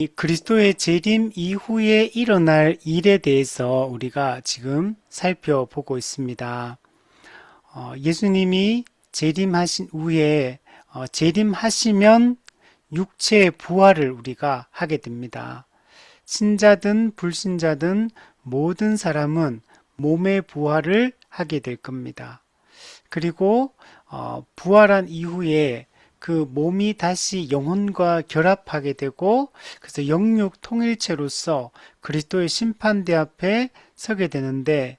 이 그리스도의 재림 이후에 일어날 일에 대해서 우리가 지금 살펴보고 있습니다. 예수님이 재림하신 후에 재림하시면 육체의 부활을 우리가 하게 됩니다. 신자든 불신자든 모든 사람은 몸의 부활을 하게 될 겁니다. 그리고 부활한 이후에 그 몸이 다시 영혼과 결합하게 되고 그래서 영육 통일체로서 그리스도의 심판대 앞에 서게 되는데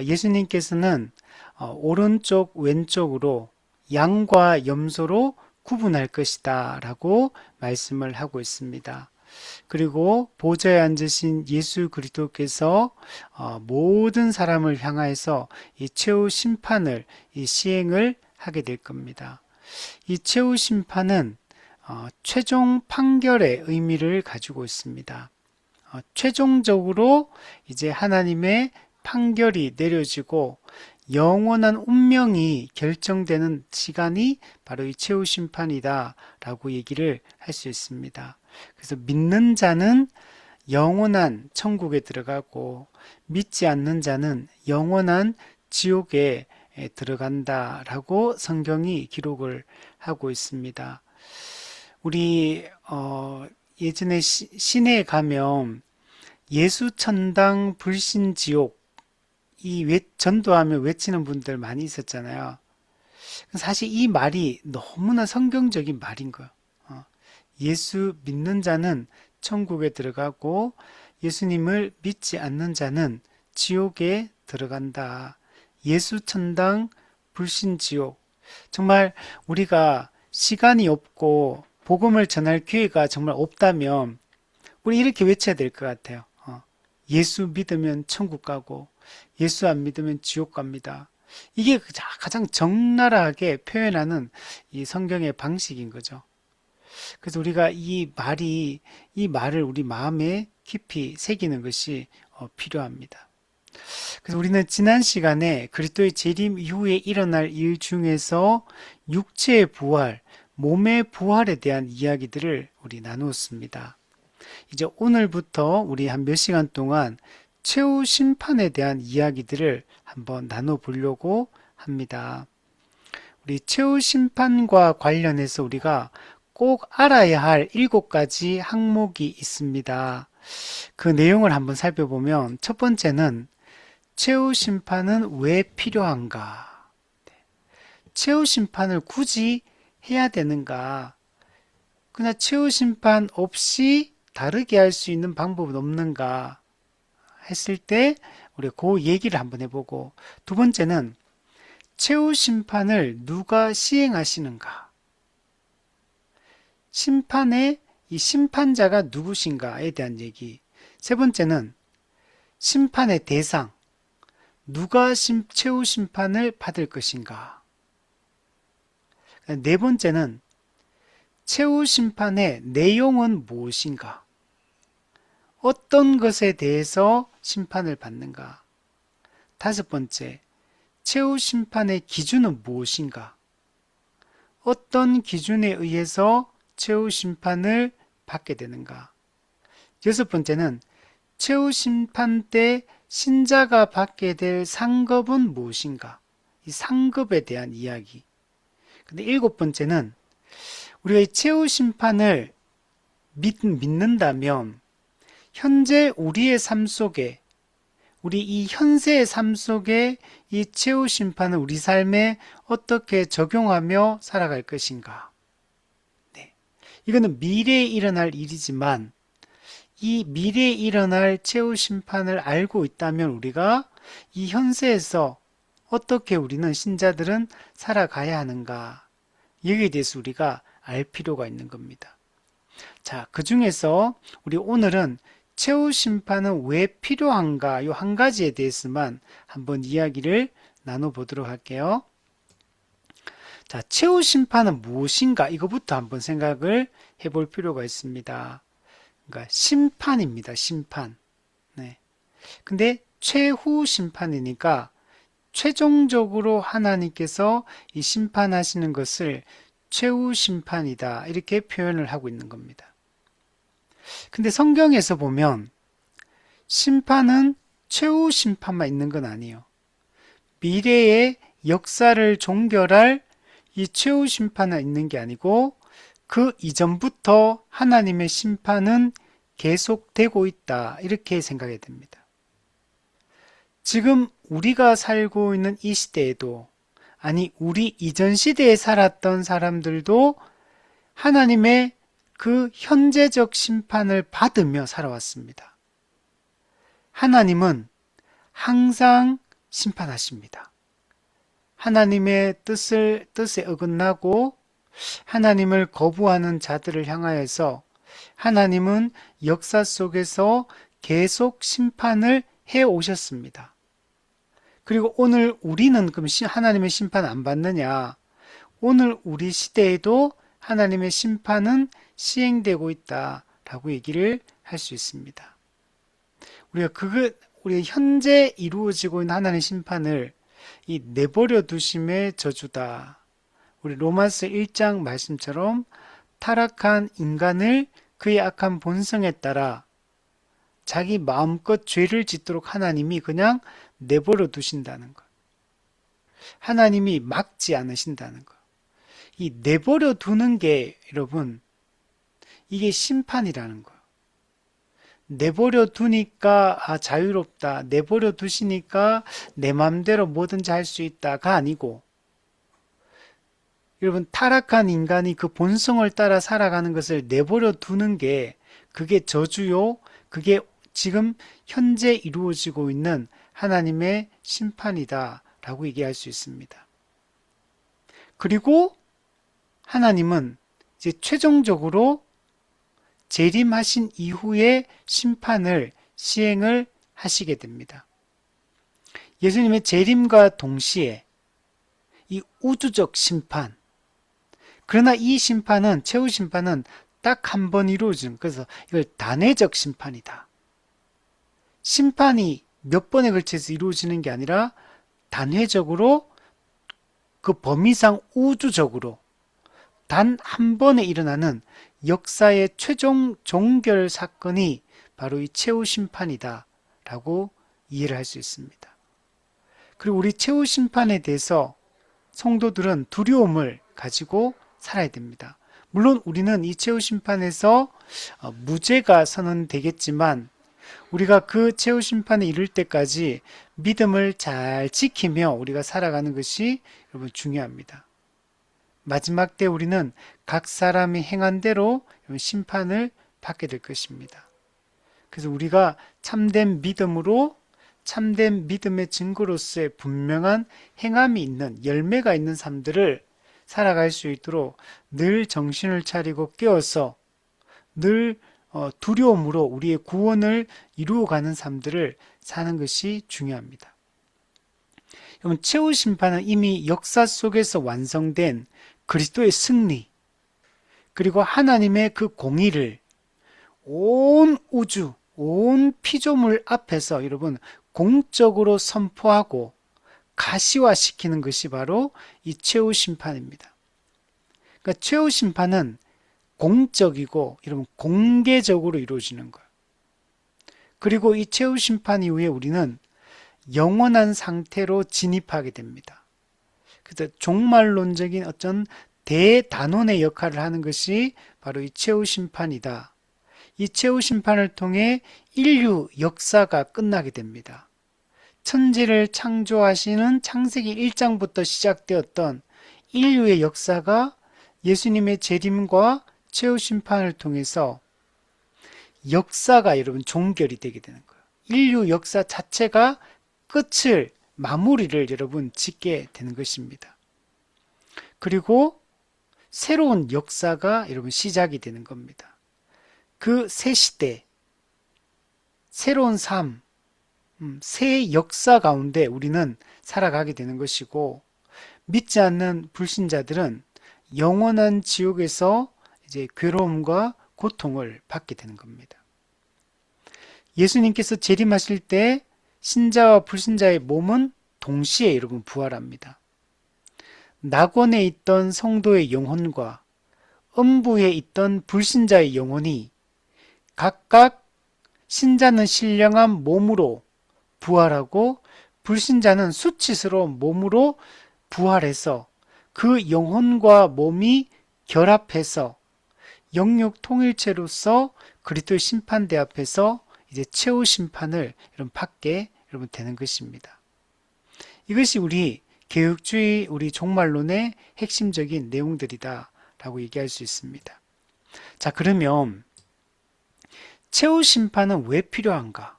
예수님께서는 오른쪽 왼쪽으로 양과 염소로 구분할 것이다 라고 말씀을 하고 있습니다. 그리고 보좌에 앉으신 예수 그리스도께서 모든 사람을 향하여서 이 최후 심판을 이 시행을 하게 될 겁니다. 이 최후 심판은 최종 판결의 의미를 가지고 있습니다. 최종적으로 이제 하나님의 판결이 내려지고 영원한 운명이 결정되는 시간이 바로 이 최후 심판이다 라고 얘기를 할 수 있습니다. 그래서 믿는 자는 영원한 천국에 들어가고 믿지 않는 자는 영원한 지옥에 들어간다라고 성경이 기록을 하고 있습니다. 우리 예전에 시내에 가면 예수천당 불신지옥 이 전도하며 외치는 분들 많이 있었잖아요. 사실 이 말이 너무나 성경적인 말인 거예요. 예수 믿는 자는 천국에 들어가고 예수님을 믿지 않는 자는 지옥에 들어간다. 예수 천당, 불신 지옥. 정말 우리가 시간이 없고 복음을 전할 기회가 정말 없다면 우리 이렇게 외쳐야 될 것 같아요. 예수 믿으면 천국 가고 예수 안 믿으면 지옥 갑니다. 이게 가장 적나라하게 표현하는 이 성경의 방식인 거죠. 그래서 우리가 이 말을 우리 마음에 깊이 새기는 것이 필요합니다. 그래서 우리는 지난 시간에 그리스도의 재림 이후에 일어날 일 중에서 육체의 부활, 몸의 부활에 대한 이야기들을 우리 나누었습니다. 이제 오늘부터 우리 한 몇 시간 동안 최후 심판에 대한 이야기들을 한번 나눠보려고 합니다. 우리 최후 심판과 관련해서 우리가 꼭 알아야 할 7가지 항목이 있습니다. 그 내용을 한번 살펴보면 첫 번째는 최후 심판은 왜 필요한가? 최후 심판을 굳이 해야 되는가? 그냥 최후 심판 없이 다르게 할 수 있는 방법은 없는가? 했을 때 우리 그 얘기를 한번 해보고 두 번째는 최후 심판을 누가 시행하시는가? 심판의 이 심판자가 누구신가에 대한 얘기. 세 번째는 심판의 대상. 누가 최후 심판을 받을 것인가? 네 번째는 최후 심판의 내용은 무엇인가? 어떤 것에 대해서 심판을 받는가? 다섯 번째, 최후 심판의 기준은 무엇인가? 어떤 기준에 의해서 최후 심판을 받게 되는가? 여섯 번째는 최후 심판 때 신자가 받게 될 상급은 무엇인가? 이 상급에 대한 이야기. 근데 일곱 번째는 우리가 이 최후 심판을 믿는다면 현재 우리의 삶 속에 우리 이 현세의 삶 속에 이 최후 심판을 우리 삶에 어떻게 적용하며 살아갈 것인가? 네. 이거는 미래에 일어날 일이지만 이 미래에 일어날 최후 심판을 알고 있다면 우리가 이 현세에서 어떻게 우리는 신자들은 살아가야 하는가? 여기에 대해서 우리가 알 필요가 있는 겁니다. 자, 그 중에서 우리 오늘은 최후 심판은 왜 필요한가? 이 한 가지에 대해서만 한번 이야기를 나눠보도록 할게요. 자, 최후 심판은 무엇인가? 이거부터 한번 생각을 해볼 필요가 있습니다. 그러니까 심판입니다. 심판. 네. 근데 최후 심판이니까 최종적으로 하나님께서 이 심판하시는 것을 최후 심판이다. 이렇게 표현을 하고 있는 겁니다. 근데 성경에서 보면 심판은 최후 심판만 있는 건 아니에요. 미래의 역사를 종결할 이 최후 심판은 있는 게 아니고 그 이전부터 하나님의 심판은 계속되고 있다. 이렇게 생각해야 됩니다. 지금 우리가 살고 있는 이 시대에도, 아니 우리 이전 시대에 살았던 사람들도 하나님의 그 현재적 심판을 받으며 살아왔습니다. 하나님은 항상 심판하십니다. 하나님의 뜻에 어긋나고 하나님을 거부하는 자들을 향하여서 하나님은 역사 속에서 계속 심판을 해 오셨습니다. 그리고 오늘 우리는 그럼 하나님의 심판 안 받느냐? 오늘 우리 시대에도 하나님의 심판은 시행되고 있다라고 얘기를 할 수 있습니다. 우리가 현재 이루어지고 있는 하나님의 심판을 이 내버려 두심의 저주다. 우리 로마서 1장 말씀처럼 타락한 인간을 그의 악한 본성에 따라 자기 마음껏 죄를 짓도록 하나님이 그냥 내버려 두신다는 것. 하나님이 막지 않으신다는 것. 이 내버려 두는 게 여러분, 이게 심판이라는 거예요. 내버려 두니까 자유롭다. 내버려 두시니까 내 마음대로 뭐든지 할 수 있다가 아니고, 여러분 타락한 인간이 그 본성을 따라 살아가는 것을 내버려 두는 게 그게 저주요. 그게 지금 현재 이루어지고 있는 하나님의 심판이다 라고 얘기할 수 있습니다. 그리고 하나님은 이제 최종적으로 재림하신 이후에 심판을 시행을 하시게 됩니다. 예수님의 재림과 동시에 이 우주적 심판, 그러나 이 심판은, 최후 심판은 딱 한 번 이루어지는, 그래서 이걸 단회적 심판이다. 심판이 몇 번에 걸쳐서 이루어지는 게 아니라 단회적으로 그 범위상 우주적으로 단 한 번에 일어나는 역사의 최종 종결 사건이 바로 이 최후 심판이다 라고 이해를 할 수 있습니다. 그리고 우리 최후 심판에 대해서 성도들은 두려움을 가지고 살아야 됩니다. 물론 우리는 이 최후 심판에서 무죄가 선언되겠지만 우리가 그 최후 심판에 이를 때까지 믿음을 잘 지키며 우리가 살아가는 것이 여러분 중요합니다. 마지막 때 우리는 각 사람이 행한 대로 심판을 받게 될 것입니다. 그래서 우리가 참된 믿음으로, 참된 믿음의 증거로서의 분명한 행함이 있는, 열매가 있는 삶들을 살아갈 수 있도록 늘 정신을 차리고 깨어서 늘 두려움으로 우리의 구원을 이루어가는 삶들을 사는 것이 중요합니다. 여러분, 최후 심판은 이미 역사 속에서 완성된 그리스도의 승리, 그리고 하나님의 그 공의를 온 우주, 온 피조물 앞에서 여러분 공적으로 선포하고 가시화시키는 것이 바로 이 최후 심판입니다. 그러니까 최후 심판은 공적이고 여러분 공개적으로 이루어지는 거예요. 그리고 이 최후 심판 이후에 우리는 영원한 상태로 진입하게 됩니다. 그래서 종말론적인 어떤 대단원의 역할을 하는 것이 바로 이 최후 심판이다. 이 최후 심판을 통해 인류 역사가 끝나게 됩니다. 천지를 창조하시는 창세기 1장부터 시작되었던 인류의 역사가 예수님의 재림과 최후 심판을 통해서 역사가 여러분 종결이 되게 되는 거예요. 인류 역사 자체가 끝을, 마무리를 여러분 짓게 되는 것입니다. 그리고 새로운 역사가 여러분 시작이 되는 겁니다. 그 새 시대, 새로운 삶, 새 역사 가운데 우리는 살아가게 되는 것이고, 믿지 않는 불신자들은 영원한 지옥에서 이제 괴로움과 고통을 받게 되는 겁니다. 예수님께서 재림하실 때 신자와 불신자의 몸은 동시에 여러분 부활합니다. 낙원에 있던 성도의 영혼과 음부에 있던 불신자의 영혼이 각각 신자는 신령한 몸으로 부활하고 불신자는 수치스러운 몸으로 부활해서 그 영혼과 몸이 결합해서 영육 통일체로서 그리스도의 심판대 앞에서 이제 최후 심판을 여러분 받게 여러분 되는 것입니다. 이것이 우리 개혁주의 우리 종말론의 핵심적인 내용들이다라고 얘기할 수 있습니다. 자, 그러면 최후 심판은 왜 필요한가?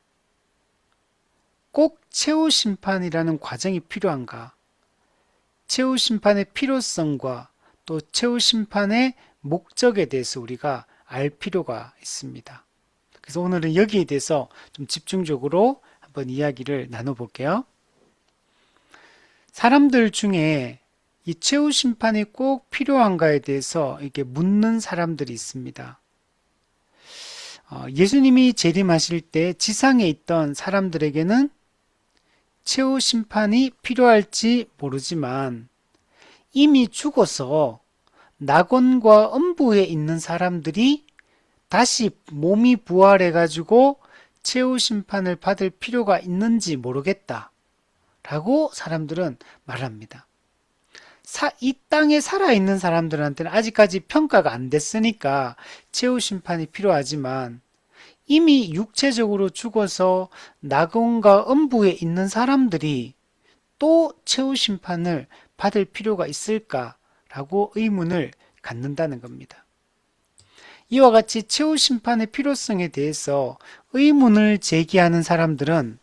꼭 최후 심판이라는 과정이 필요한가? 최후 심판의 필요성과 또 최후 심판의 목적에 대해서 우리가 알 필요가 있습니다. 그래서 오늘은 여기에 대해서 좀 집중적으로 한번 이야기를 나눠볼게요. 사람들 중에 이 최후 심판이 꼭 필요한가에 대해서 이렇게 묻는 사람들이 있습니다. 예수님이 재림하실 때 지상에 있던 사람들에게는 최후 심판이 필요할지 모르지만 이미 죽어서 낙원과 음부에 있는 사람들이 다시 몸이 부활해가지고 최후 심판을 받을 필요가 있는지 모르겠다 라고 사람들은 말합니다. 이 땅에 살아있는 사람들한테는 아직까지 평가가 안 됐으니까 최후 심판이 필요하지만 이미 육체적으로 죽어서 낙원과 음부에 있는 사람들이 또 최후 심판을 받을 필요가 있을까라고 의문을 갖는다는 겁니다. 이와 같이 최후 심판의 필요성에 대해서 의문을 제기하는 사람들은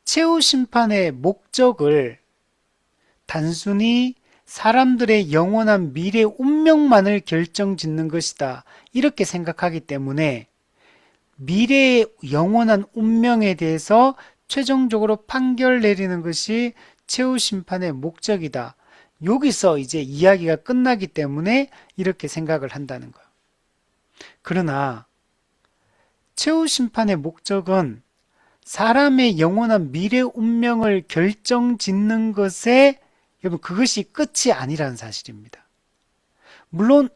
최후 심판의 목적을 단순히 사람들의 영원한 미래 운명만을 결정짓는 것이다 이렇게 생각하기 때문에 미래의 영원한 운명에 대해서 최종적으로 판결 내리는 것이 최후 심판의 목적이다. 여기서 이제 이야기가 끝나기 때문에 이렇게 생각을 한다는 거예요. 그러나 최후 심판의 목적은 사람의 영원한 미래 운명을 결정짓는 것에 여러분 그것이 끝이 아니라는 사실입니다. 물론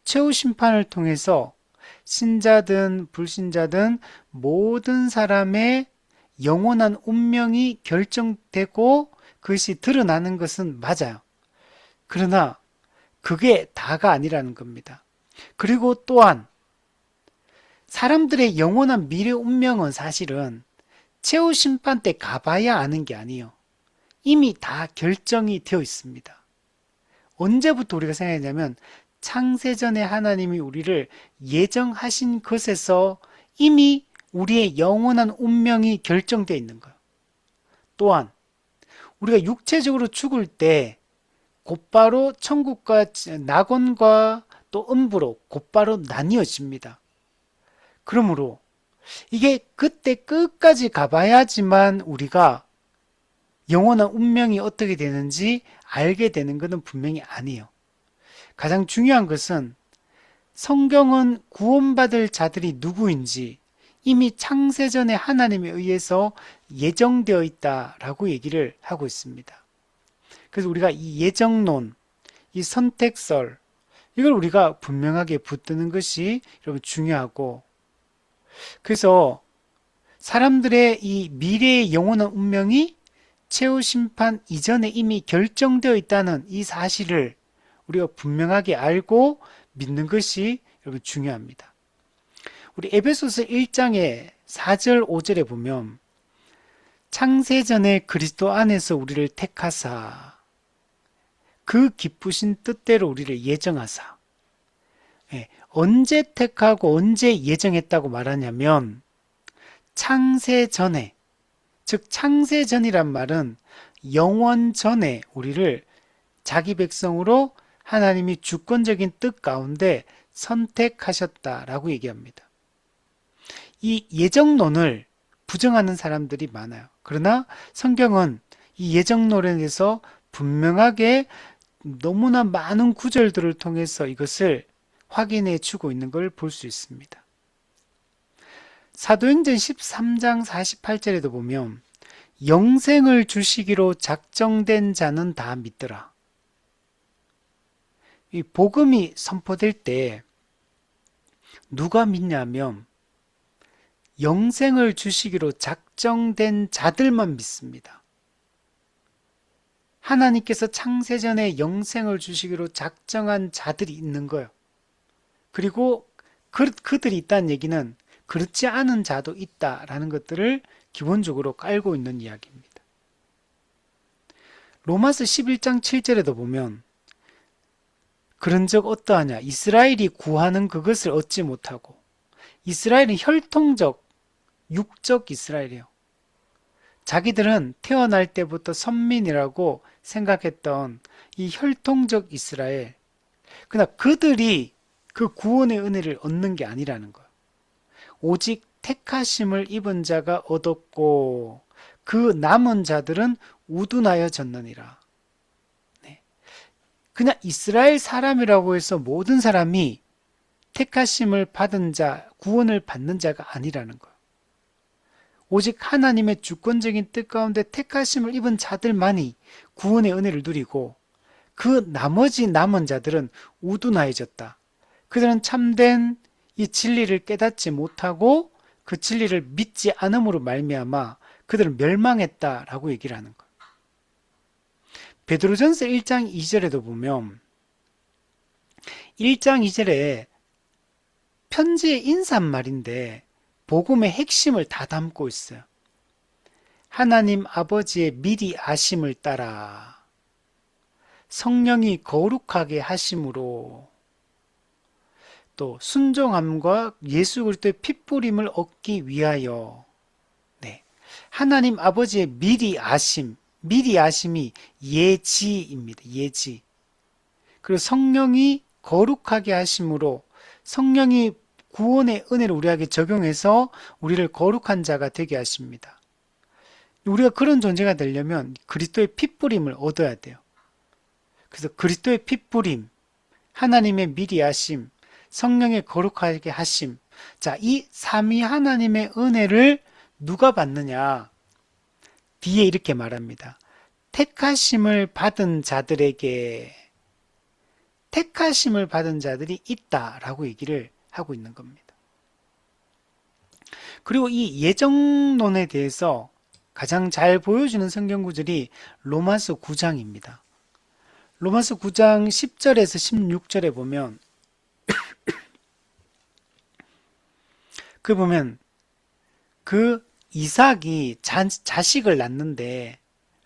최후 심판을 통해서 신자든 불신자든 모든 사람의 영원한 운명이 결정되고 그것이 드러나는 것은 맞아요. 그러나 그게 다가 아니라는 겁니다. 그리고 또한 사람들의 영원한 미래 운명은 사실은 최후 심판 때 가봐야 아는 게 아니에요. 이미 다 결정이 되어 있습니다. 언제부터 우리가 생각했냐면 창세전에 하나님이 우리를 예정하신 것에서 이미 우리의 영원한 운명이 결정되어 있는 거예요. 또한 우리가 육체적으로 죽을 때 곧바로 천국과 낙원과 또 음부로 곧바로 나뉘어집니다. 그러므로 이게 그때 끝까지 가봐야지만 우리가 영원한 운명이 어떻게 되는지 알게 되는 것은 분명히 아니에요. 가장 중요한 것은 성경은 구원받을 자들이 누구인지 이미 창세전에 하나님에 의해서 예정되어 있다라고 얘기를 하고 있습니다. 그래서 우리가 이 예정론, 이 선택설, 이걸 우리가 분명하게 붙드는 것이 여러분 중요하고, 그래서 사람들의 이 미래의 영원한 운명이 최후 심판 이전에 이미 결정되어 있다는 이 사실을 우리가 분명하게 알고 믿는 것이 여러분 중요합니다. 우리 에베소서 1장의 4절 5절에 보면 창세전에 그리스도 안에서 우리를 택하사 그 기쁘신 뜻대로 우리를 예정하사. 언제 택하고 언제 예정했다고 말하냐면 창세전에, 즉 창세전이란 말은 영원 전에 우리를 자기 백성으로 하나님이 주권적인 뜻 가운데 선택하셨다라고 얘기합니다. 이 예정론을 부정하는 사람들이 많아요. 그러나 성경은 이 예정론에 대해서 분명하게 너무나 많은 구절들을 통해서 이것을 확인해 주고 있는 걸 볼 수 있습니다. 사도행전 13장 48절에도 보면 영생을 주시기로 작정된 자는 다 믿더라. 이 복음이 선포될 때 누가 믿냐면 영생을 주시기로 작정된 자들만 믿습니다. 하나님께서 창세전에 영생을 주시기로 작정한 자들이 있는 거예요. 그리고 그들이 있다는 얘기는 그렇지 않은 자도 있다라는 것들을 기본적으로 깔고 있는 이야기입니다. 로마서 11장 7절에도 보면 그런즉 어떠하냐 이스라엘이 구하는 그것을 얻지 못하고 이스라엘은 혈통적 육적 이스라엘이에요. 자기들은 태어날 때부터 선민이라고 생각했던 이 혈통적 이스라엘. 그러나 그들이 그 구원의 은혜를 얻는 게 아니라는 거예요. 오직 택하심을 입은 자가 얻었고 그 남은 자들은 우둔하여 졌느니라. 네. 그냥 이스라엘 사람이라고 해서 모든 사람이 택하심을 받은 자, 구원을 받는 자가 아니라는 거예요. 오직 하나님의 주권적인 뜻 가운데 택하심을 입은 자들만이 구원의 은혜를 누리고 그 나머지 남은 자들은 우둔하여졌다. 그들은 참된 이 진리를 깨닫지 못하고 그 진리를 믿지 않음으로 말미암아 그들은 멸망했다라고 얘기를 하는 거예요. 베드로전서 1장 2절에도 보면 1장 2절에 편지의 인사말인데 복음의 핵심을 다 담고 있어요. 하나님 아버지의 미리 아심을 따라 성령이 거룩하게 하심으로 또 순종함과 예수 그리스도의 핏부림을 얻기 위하여 네. 하나님 아버지의 미리 아심, 미리 아심이 예지입니다. 예지. 그리고 성령이 거룩하게 하심으로 성령이 구원의 은혜를 우리에게 적용해서 우리를 거룩한 자가 되게 하십니다. 우리가 그런 존재가 되려면 그리스도의 핏부림을 얻어야 돼요. 그래서 그리스도의 핏부림, 하나님의 미리 하심, 성령의 거룩하게 하심. 자, 이 삼위 하나님의 은혜를 누가 받느냐? 뒤에 이렇게 말합니다. 택하심을 받은 자들에게 택하심을 받은 자들이 있다라고 얘기를 하고 있는 겁니다. 그리고 이 예정론에 대해서 가장 잘 보여주는 성경 구절이 로마서 9장입니다. 로마서 9장 10절에서 16절에 보면 그 이삭이 자식을 낳는데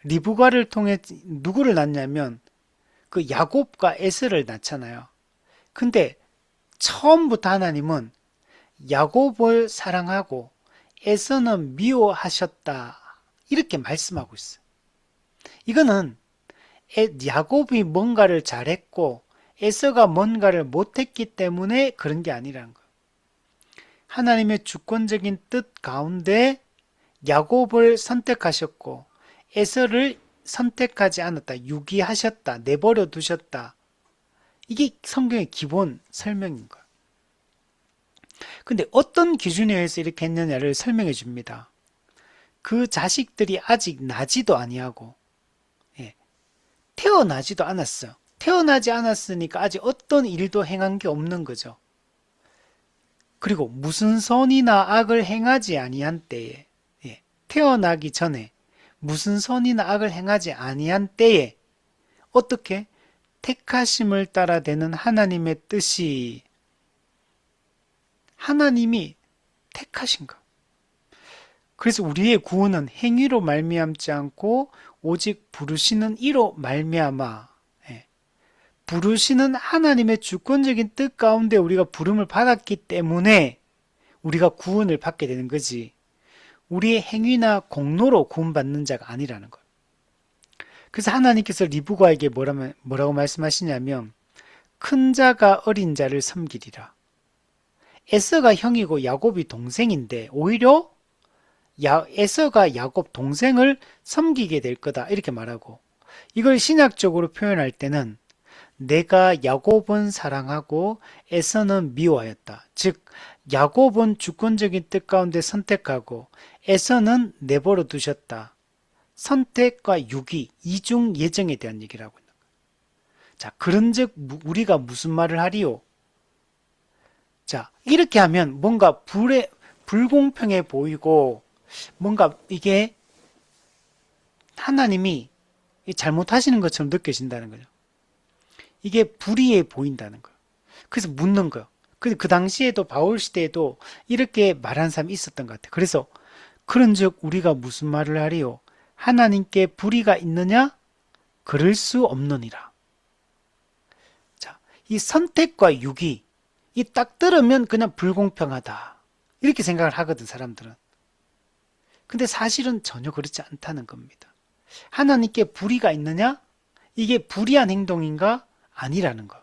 리브가를 통해 누구를 낳냐면 그 야곱과 에서를 낳잖아요. 근데 처음부터 하나님은 야곱을 사랑하고 에서는 미워하셨다. 이렇게 말씀하고 있어요. 이거는 야곱이 뭔가를 잘했고 에서가 뭔가를 못했기 때문에 그런 게 아니라는 거예요. 하나님의 주권적인 뜻 가운데 야곱을 선택하셨고 에서를 선택하지 않았다. 유기하셨다. 내버려 두셨다. 이게 성경의 기본 설명인 거예요. 근데 어떤 기준에 의해서 이렇게 했느냐를 설명해 줍니다. 그 자식들이 아직 나지도 아니하고 태어나지도 않았어요. 태어나지 않았으니까 아직 어떤 일도 행한 게 없는 거죠. 그리고 무슨 선이나 악을 행하지 아니한 때에 태어나기 전에 무슨 선이나 악을 행하지 아니한 때에 어떻게 택하심을 따라 되는 하나님의 뜻이 하나님이 택하신 것. 그래서 우리의 구원은 행위로 말미암지 않고 오직 부르시는 이로 말미암아 부르시는 하나님의 주권적인 뜻 가운데 우리가 부름을 받았기 때문에 우리가 구원을 받게 되는 거지 우리의 행위나 공로로 구원받는 자가 아니라는 거예요. 그래서 하나님께서 리브가에게 뭐라고 말씀하시냐면 큰 자가 어린 자를 섬기리라. 에서가 형이고 야곱이 동생인데 오히려 에서가 야곱 동생을 섬기게 될 거다 이렇게 말하고 이걸 신학적으로 표현할 때는 내가 야곱은 사랑하고 에서는 미워하였다. 즉 야곱은 주권적인 뜻 가운데 선택하고 에서는 내버려 두셨다. 선택과 유기, 이중 예정에 대한 얘기를 하고 있는 거예요. 자, 그런즉 우리가 무슨 말을 하리요? 자, 이렇게 하면 뭔가 불공평해 보이고 뭔가 이게 하나님이 잘못하시는 것처럼 느껴진다는 거죠. 이게 불의해 보인다는 거예요. 그래서 묻는 거예요. 그 당시에도 바울 시대에도 이렇게 말하는 사람이 있었던 것 같아요. 그래서 그런즉 우리가 무슨 말을 하리요? 하나님께 불의가 있느냐? 그럴 수 없느니라. 자, 이 선택과 유기, 이 딱 들으면 그냥 불공평하다. 이렇게 생각을 하거든, 사람들은. 근데 사실은 전혀 그렇지 않다는 겁니다. 하나님께 불의가 있느냐? 이게 불의한 행동인가? 아니라는 거.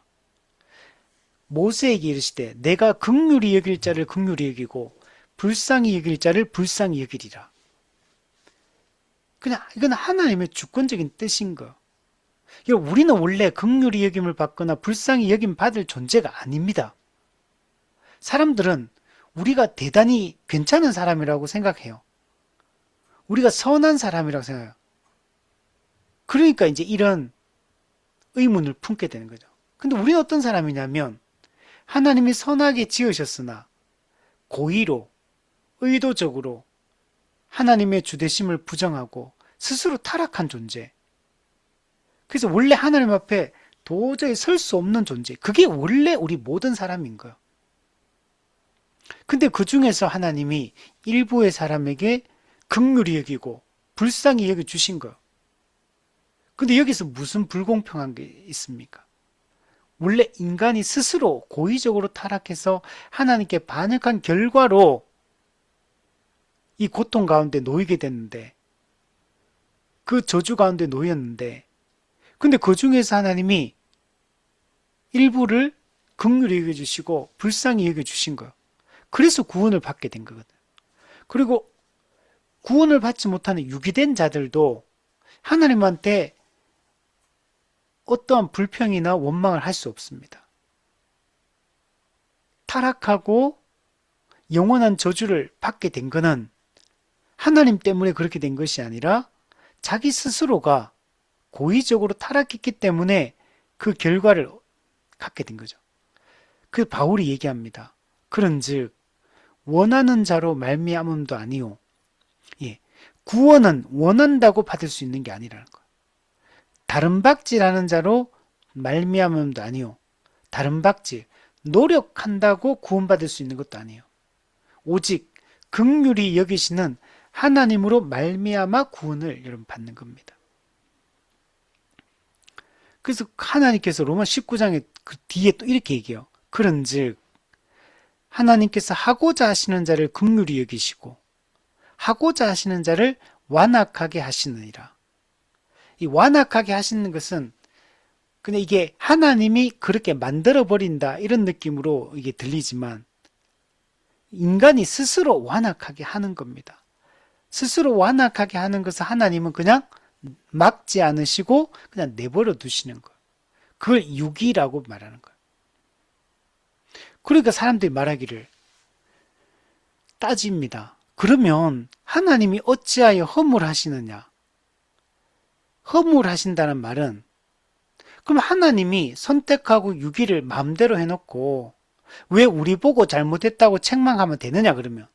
모세에게 이르시되 내가 긍휼히 여길 자를 긍휼히 여기고 불쌍히 여길 자를 불쌍히 여기리라. 그냥 이건 하나님의 주권적인 뜻인 거. 우리는 원래 긍휼히 여김을 받거나 불쌍히 여김 받을 존재가 아닙니다. 사람들은 우리가 대단히 괜찮은 사람이라고 생각해요. 우리가 선한 사람이라고 생각해요. 그러니까 이제 이런 의문을 품게 되는 거죠. 근데 우리는 어떤 사람이냐면 하나님이 선하게 지으셨으나 고의로, 의도적으로 하나님의 주대심을 부정하고 스스로 타락한 존재. 그래서 원래 하나님 앞에 도저히 설 수 없는 존재. 그게 원래 우리 모든 사람인 거예요. 근데 그 중에서 하나님이 일부의 사람에게 긍휼히 여기고 불쌍히 여겨 주신 거예요. 근데 여기서 무슨 불공평한 게 있습니까? 원래 인간이 스스로 고의적으로 타락해서 하나님께 반역한 결과로 이 고통 가운데 놓이게 됐는데, 그 저주 가운데 놓였는데, 근데 그 중에서 하나님이 일부를 긍휼히 여겨주시고 불쌍히 여겨주신 거예요. 그래서 구원을 받게 된 거거든. 그리고 구원을 받지 못하는 유기된 자들도 하나님한테 어떠한 불평이나 원망을 할 수 없습니다. 타락하고 영원한 저주를 받게 된 것은 하나님 때문에 그렇게 된 것이 아니라 자기 스스로가 고의적으로 타락했기 때문에 그 결과를 갖게 된 거죠. 그 바울이 얘기합니다. 그런즉 원하는 자로 말미암음도 아니요. 예, 구원은 원한다고 받을 수 있는 게 아니라는 거예요. 다른 박질하는 자로 말미암음도 아니요. 다른 박질, 노력한다고 구원받을 수 있는 것도 아니에요. 오직 긍휼히 여기시는 하나님으로 말미암아 구원을 여러분 받는 겁니다. 그래서 하나님께서 로마 19장에 그 뒤에 또 이렇게 얘기해요. 그런즉 하나님께서 하고자 하시는 자를 긍휼히 여기시고 하고자 하시는 자를 완악하게 하시느니라. 이 완악하게 하시는 것은 근데 이게 하나님이 그렇게 만들어 버린다 이런 느낌으로 이게 들리지만 인간이 스스로 완악하게 하는 겁니다. 스스로 완악하게 하는 것을 하나님은 그냥 막지 않으시고 그냥 내버려 두시는 거예요. 그걸 유기라고 말하는 거예요. 그러니까 사람들이 말하기를 따집니다. 그러면 하나님이 어찌하여 허물하시느냐? 허물하신다는 말은 그럼 하나님이 선택하고 유기를 마음대로 해놓고 왜 우리 보고 잘못했다고 책망하면 되느냐 그러면?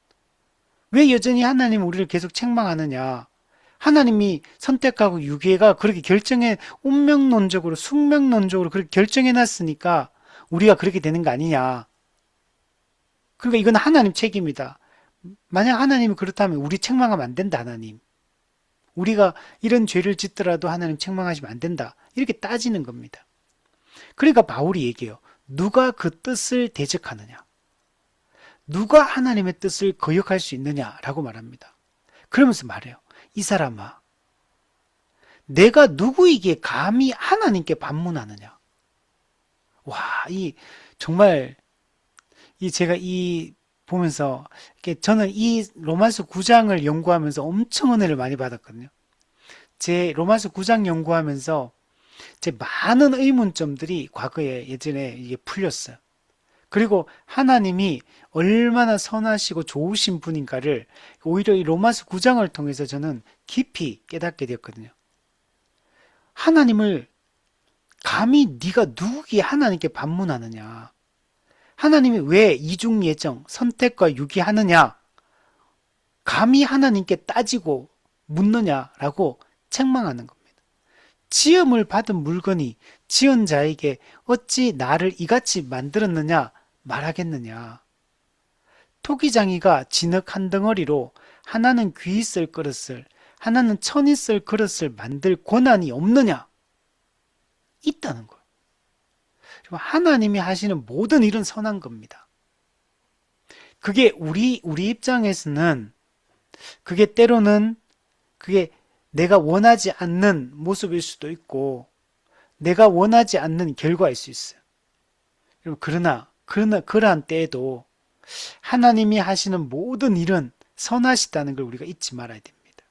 왜 여전히 하나님 우리를 계속 책망하느냐? 하나님이 선택하고 유기가 그렇게 운명론적으로 숙명론적으로 그렇게 결정해놨으니까 우리가 그렇게 되는 거 아니냐? 그러니까 이건 하나님 책임이다. 만약 하나님이 그렇다면 우리 책망하면 안 된다, 하나님. 우리가 이런 죄를 짓더라도 하나님 책망하시면 안 된다. 이렇게 따지는 겁니다. 그러니까 바울이 얘기해요. 누가 그 뜻을 대적하느냐? 누가 하나님의 뜻을 거역할 수 있느냐라고 말합니다. 그러면서 말해요. 이 사람아, 내가 누구이기에 감히 하나님께 반문하느냐? 와, 정말 제가 보면서 저는 이 로마서 9장을 연구하면서 엄청 은혜를 많이 받았거든요. 제 로마서 9장 연구하면서 제 많은 의문점들이 과거에 예전에 이게 풀렸어요. 그리고 하나님이 얼마나 선하시고 좋으신 분인가를 오히려 이 로마서 9장을 통해서 저는 깊이 깨닫게 되었거든요. 하나님을 감히 네가 누구기에 하나님께 반문하느냐? 하나님이 왜 이중 예정, 선택과 유기하느냐? 감히 하나님께 따지고 묻느냐라고 책망하는 겁니다. 지음을 받은 물건이 지은 자에게 어찌 나를 이같이 만들었느냐 말하겠느냐. 토기장이가 진흙 한 덩어리로 하나는 귀 있을 그릇을, 하나는 천 있을 그릇을 만들 권한이 없느냐? 있다는 거예요. 하나님이 하시는 모든 일은 선한 겁니다. 그게 우리 입장에서는 그게 때로는 그게 내가 원하지 않는 모습일 수도 있고 내가 원하지 않는 결과일 수 있어요. 그러나 그러한 때에도 하나님이 하시는 모든 일은 선하시다는 걸 우리가 잊지 말아야 됩니다.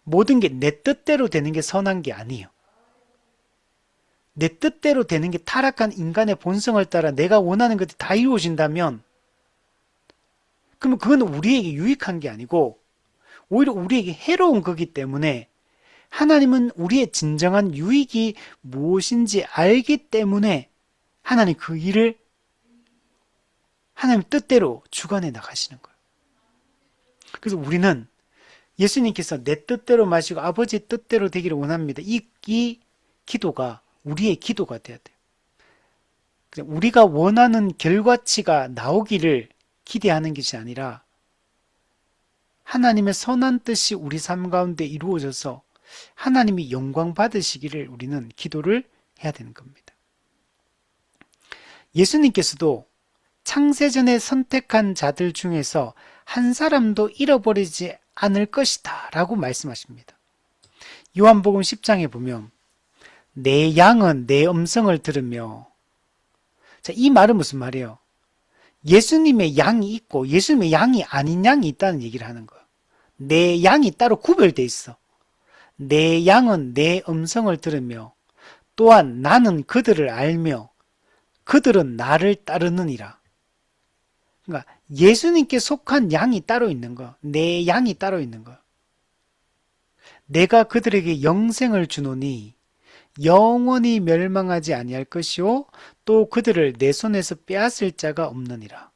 모든 게 내 뜻대로 되는 게 선한 게 아니에요. 내 뜻대로 되는 게 타락한 인간의 본성을 따라 내가 원하는 것이 다 이루어진다면 그러면 그건 우리에게 유익한 게 아니고 오히려 우리에게 해로운 거기 때문에 하나님은 우리의 진정한 유익이 무엇인지 알기 때문에 하나님 그 일을 하나님 뜻대로 주관해 나가시는 거예요. 그래서 우리는 예수님께서 내 뜻대로 마시고 아버지 뜻대로 되기를 원합니다. 이 기도가 우리의 기도가 돼야 돼요. 우리가 원하는 결과치가 나오기를 기대하는 것이 아니라 하나님의 선한 뜻이 우리 삶 가운데 이루어져서 하나님이 영광 받으시기를 우리는 기도를 해야 되는 겁니다. 예수님께서도 창세전에 선택한 자들 중에서 한 사람도 잃어버리지 않을 것이다 라고 말씀하십니다. 요한복음 10장에 보면 내 양은 내 음성을 들으며, 자, 이 말은 무슨 말이에요? 예수님의 양이 있고 예수님의 양이 아닌 양이 있다는 얘기를 하는 거예요. 내 양이 따로 구별돼 있어. 내 양은 내 음성을 들으며 또한 나는 그들을 알며 그들은 나를 따르느니라. 그러니까 예수님께 속한 양이 따로 있는 거, 내 양이 따로 있는 거. 내가 그들에게 영생을 주노니 영원히 멸망하지 아니할 것이요 또 그들을 내 손에서 빼앗을 자가 없느니라.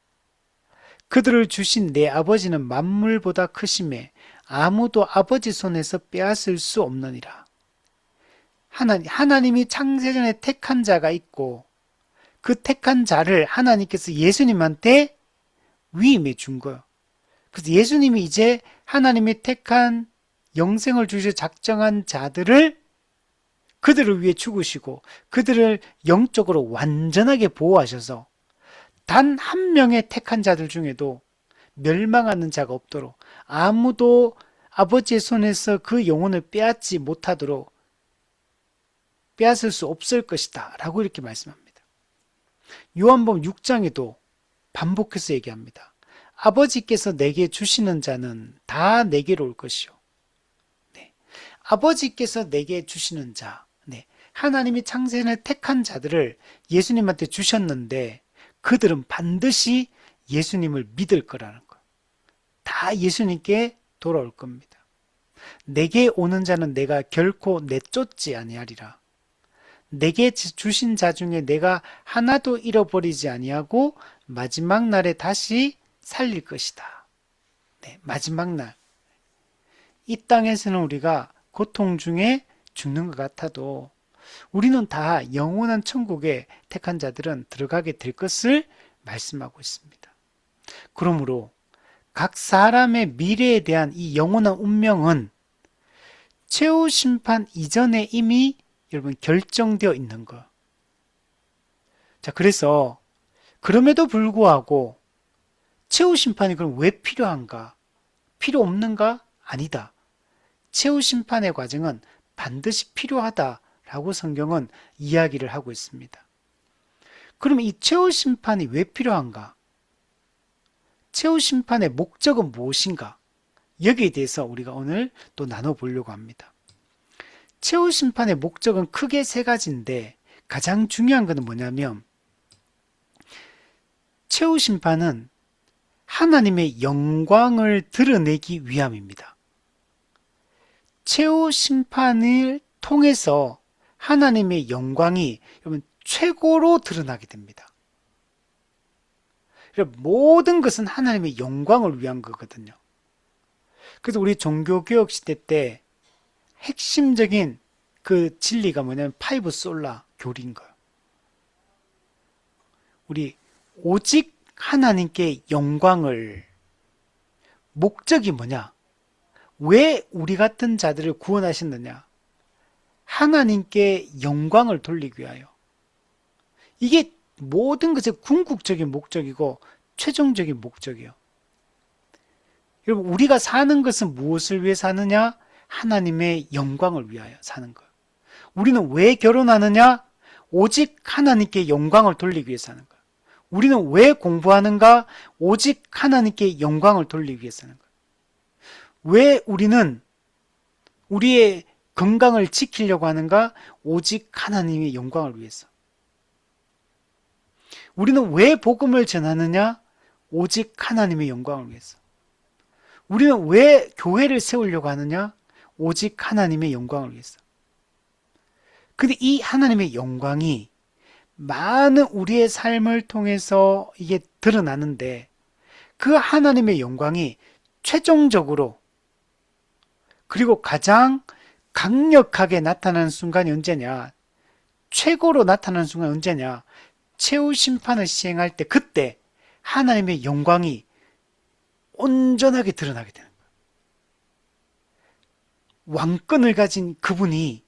그들을 주신 내 아버지는 만물보다 크심에 아무도 아버지 손에서 빼앗을 수 없느니라. 하나님이 창세전에 택한 자가 있고 그 택한 자를 하나님께서 예수님한테 위임해 준 거예요. 그래서 예수님이 이제 하나님이 택한 영생을 주셔 작정한 자들을 그들을 위해 죽으시고 그들을 영적으로 완전하게 보호하셔서 단 한 명의 택한 자들 중에도 멸망하는 자가 없도록 아무도 아버지의 손에서 그 영혼을 빼앗지 못하도록 빼앗을 수 없을 것이다 라고 이렇게 말씀합니다. 요한복음 6장에도 반복해서 얘기합니다. 아버지께서 내게 주시는 자는 다 내게로 올 것이요. 네. 아버지께서 내게 주시는 자, 네. 하나님이 창세전에 택한 자들을 예수님한테 주셨는데 그들은 반드시 예수님을 믿을 거라는 거예요. 다 예수님께 돌아올 겁니다. 내게 오는 자는 내가 결코 내쫓지 아니하리라. 내게 주신 자 중에 내가 하나도 잃어버리지 아니하고 마지막 날에 다시 살릴 것이다. 네, 마지막 날. 이 땅에서는 우리가 고통 중에 죽는 것 같아도 우리는 다 영원한 천국에 택한 자들은 들어가게 될 것을 말씀하고 있습니다. 그러므로 각 사람의 미래에 대한 이 영원한 운명은 최후 심판 이전에 이미 여러분 결정되어 있는 거. 자, 그래서 그럼에도 불구하고 최후 심판이 그럼 왜 필요한가? 필요 없는가? 아니다. 최후 심판의 과정은 반드시 필요하다라고 성경은 이야기를 하고 있습니다. 그럼 이 최후 심판이 왜 필요한가? 최후 심판의 목적은 무엇인가? 여기에 대해서 우리가 오늘 또 나눠보려고 합니다. 최후 심판의 목적은 크게 세 가지인데 가장 중요한 것은 뭐냐면 최후 심판은 하나님의 영광을 드러내기 위함입니다. 최후 심판을 통해서 하나님의 영광이 여러분 최고로 드러나게 됩니다. 모든 것은 하나님의 영광을 위한 거거든요. 그래서 우리 종교개혁 시대 때 핵심적인 그 진리가 뭐냐면 파이브 솔라 교리인 거예요. 우리 오직 하나님께 영광을, 목적이 뭐냐? 왜 우리 같은 자들을 구원하셨느냐? 하나님께 영광을 돌리기 위하여. 이게 모든 것의 궁극적인 목적이고 최종적인 목적이에요. 여러분, 우리가 사는 것은 무엇을 위해 사느냐? 하나님의 영광을 위하여 사는 거예요. 우리는 왜 결혼하느냐? 오직 하나님께 영광을 돌리기 위해 사는 거예요. 우리는 왜 공부하는가? 오직 하나님께 영광을 돌리기 위해 사는 거예요. 왜 우리는 우리의 건강을 지키려고 하는가? 오직 하나님의 영광을 위해서. 우리는 왜 복음을 전하느냐? 오직 하나님의 영광을 위해서. 우리는 왜 교회를 세우려고 하느냐? 오직 하나님의 영광을 위해서. 근데 이 하나님의 영광이 많은 우리의 삶을 통해서 이게 드러나는데, 그 하나님의 영광이 최종적으로 그리고 가장 강력하게 나타나는 순간이 언제냐? 최고로 나타나는 순간이 언제냐? 최후 심판을 시행할 때, 그때 하나님의 영광이 온전하게 드러나게 되는 거예요. 왕권을 가진 그분이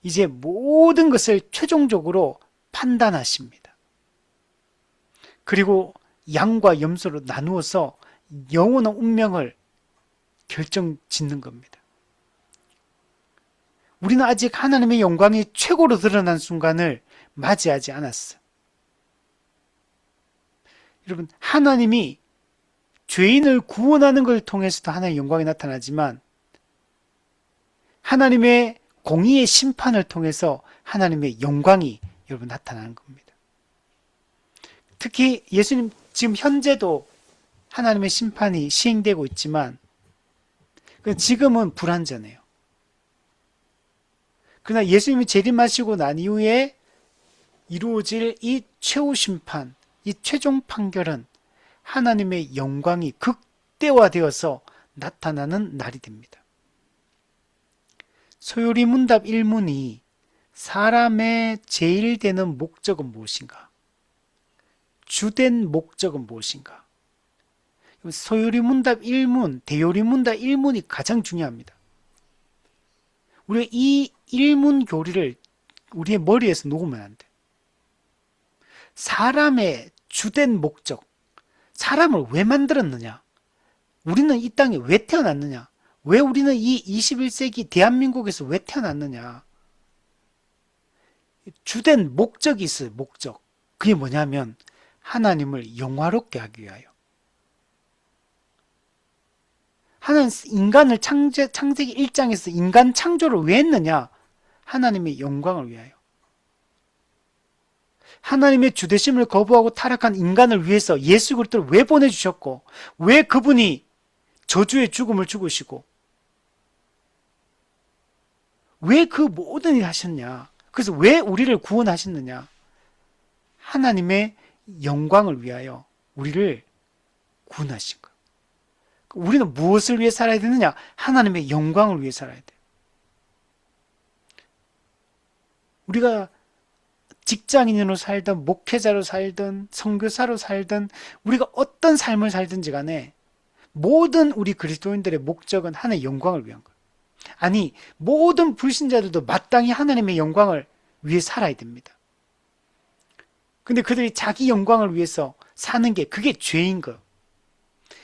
이제 모든 것을 최종적으로 판단하십니다. 그리고 양과 염소로 나누어서 영원한 운명을 결정짓는 겁니다. 우리는 아직 하나님의 영광이 최고로 드러난 순간을 맞이하지 않았어요. 여러분, 하나님이 죄인을 구원하는 걸 통해서도 하나님의 영광이 나타나지만, 하나님의 공의의 심판을 통해서 하나님의 영광이 여러분 나타나는 겁니다. 특히 예수님 지금 현재도 하나님의 심판이 시행되고 있지만 지금은 불완전해요. 그러나 예수님이 재림하시고 난 이후에 이루어질 이 최후 심판, 이 최종 판결은 하나님의 영광이 극대화되어서 나타나는 날이 됩니다. 소요리 문답 1문이 사람의 제일 되는 목적은 무엇인가? 주된 목적은 무엇인가? 소요리 문답 1문, 대요리 문답 1문이 가장 중요합니다. 우리가 이 1문 교리를 우리의 머리에서 놓으면 안 돼. 사람의 주된 목적, 사람을 왜 만들었느냐? 우리는 이 땅에 왜 태어났느냐? 왜 우리는 이 21세기 대한민국에서 왜 태어났느냐? 주된 목적이 있어요, 목적. 그게 뭐냐면 하나님을 영화롭게 하기 위하여. 하나님 인간을 창세기 1장에서 인간 창조를 왜 했느냐? 하나님의 영광을 위하여. 하나님의 주되심을 거부하고 타락한 인간을 위해서 예수 그리스도를 왜 보내주셨고, 왜 그분이 저주의 죽음을 죽으시고, 왜 그 모든 일을 하셨냐? 그래서 왜 우리를 구원하셨느냐? 하나님의 영광을 위하여 우리를 구원하신 거예요. 우리는 무엇을 위해 살아야 되느냐? 하나님의 영광을 위해 살아야 돼요. 우리가 직장인으로 살든 목회자로 살든 선교사로 살든 우리가 어떤 삶을 살든지 간에 모든 우리 그리스도인들의 목적은 하나님의 영광을 위한 거예요. 아니, 모든 불신자들도 마땅히 하나님의 영광을 위해 살아야 됩니다. 근데 그들이 자기 영광을 위해서 사는 게 그게 죄인 거예요.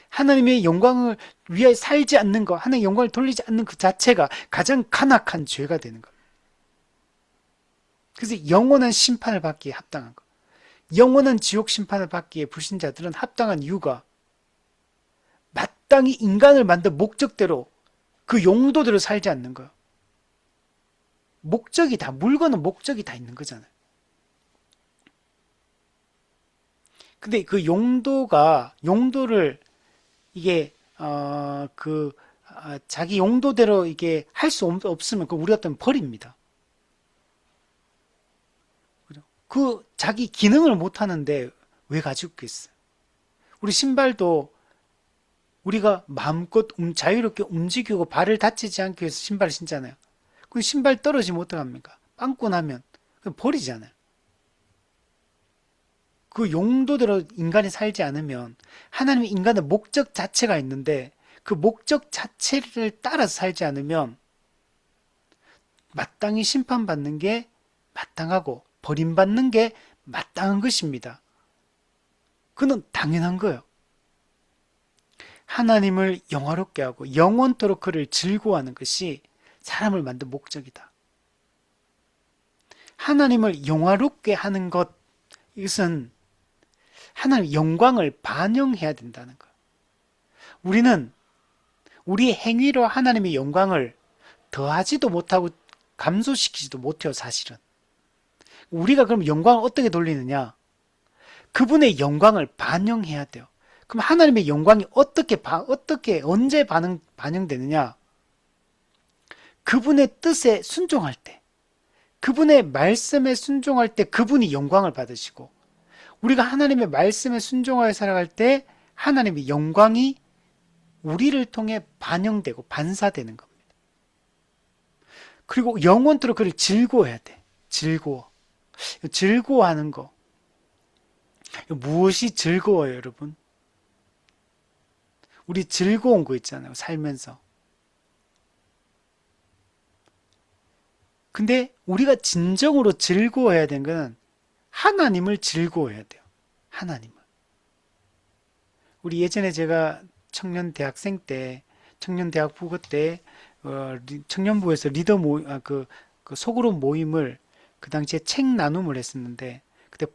하나님의 영광을 위해 살지 않는 것, 하나님의 영광을 돌리지 않는 그 자체가 가장 간악한 죄가 되는 거예요. 그래서 영원한 심판을 받기에 합당한 것, 영원한 지옥 심판을 받기에 불신자들은 합당한 이유가 마땅히 인간을 만든 목적대로 그 용도대로 살지 않는 거예요. 목적이 다, 물건은 목적이 다 있는 거잖아요. 근데 그 용도를 이게 자기 용도대로 이게 할 수 없으면 그 우리가 또 버립니다. 그 자기 기능을 못 하는데 왜 가지고 있겠어요? 우리 신발도 우리가 마음껏 자유롭게 움직이고 발을 다치지 않기 위해서 신발을 신잖아요. 그 신발 떨어지면 어떡합니까? 빵꾸 나면 그냥 버리잖아요. 그 용도대로 인간이 살지 않으면 하나님의 인간의 목적 자체가 있는데 그 목적 자체를 따라서 살지 않으면 마땅히 심판받는 게 마땅하고 버림받는 게 마땅한 것입니다. 그는 당연한 거예요. 하나님을 영화롭게 하고 영원토록 그를 즐거워하는 것이 사람을 만든 목적이다. 하나님을 영화롭게 하는 것, 이것은 하나님의 영광을 반영해야 된다는 것. 우리는 우리 행위로 하나님의 영광을 더하지도 못하고 감소시키지도 못해요, 사실은. 우리가 그럼 영광을 어떻게 돌리느냐? 그분의 영광을 반영해야 돼요. 그럼 하나님의 영광이 언제 반영되느냐? 그분의 뜻에 순종할 때, 그분의 말씀에 순종할 때 그분이 영광을 받으시고, 우리가 하나님의 말씀에 순종하여 살아갈 때 하나님의 영광이 우리를 통해 반영되고 반사되는 겁니다. 그리고 영원토록 그를 즐거워해야 돼. 즐거워하는 거. 무엇이 즐거워요, 여러분? 우리 즐거운 거 있잖아요, 살면서. 근데 우리가 진정으로 즐거워해야 되는 것은 하나님을 즐거워해야 돼요. 하나님을. 우리 예전에 제가 청년대학부 때, 청년부에서 그 소그룹 모임을 그 당시에 책 나눔을 했었는데, 그때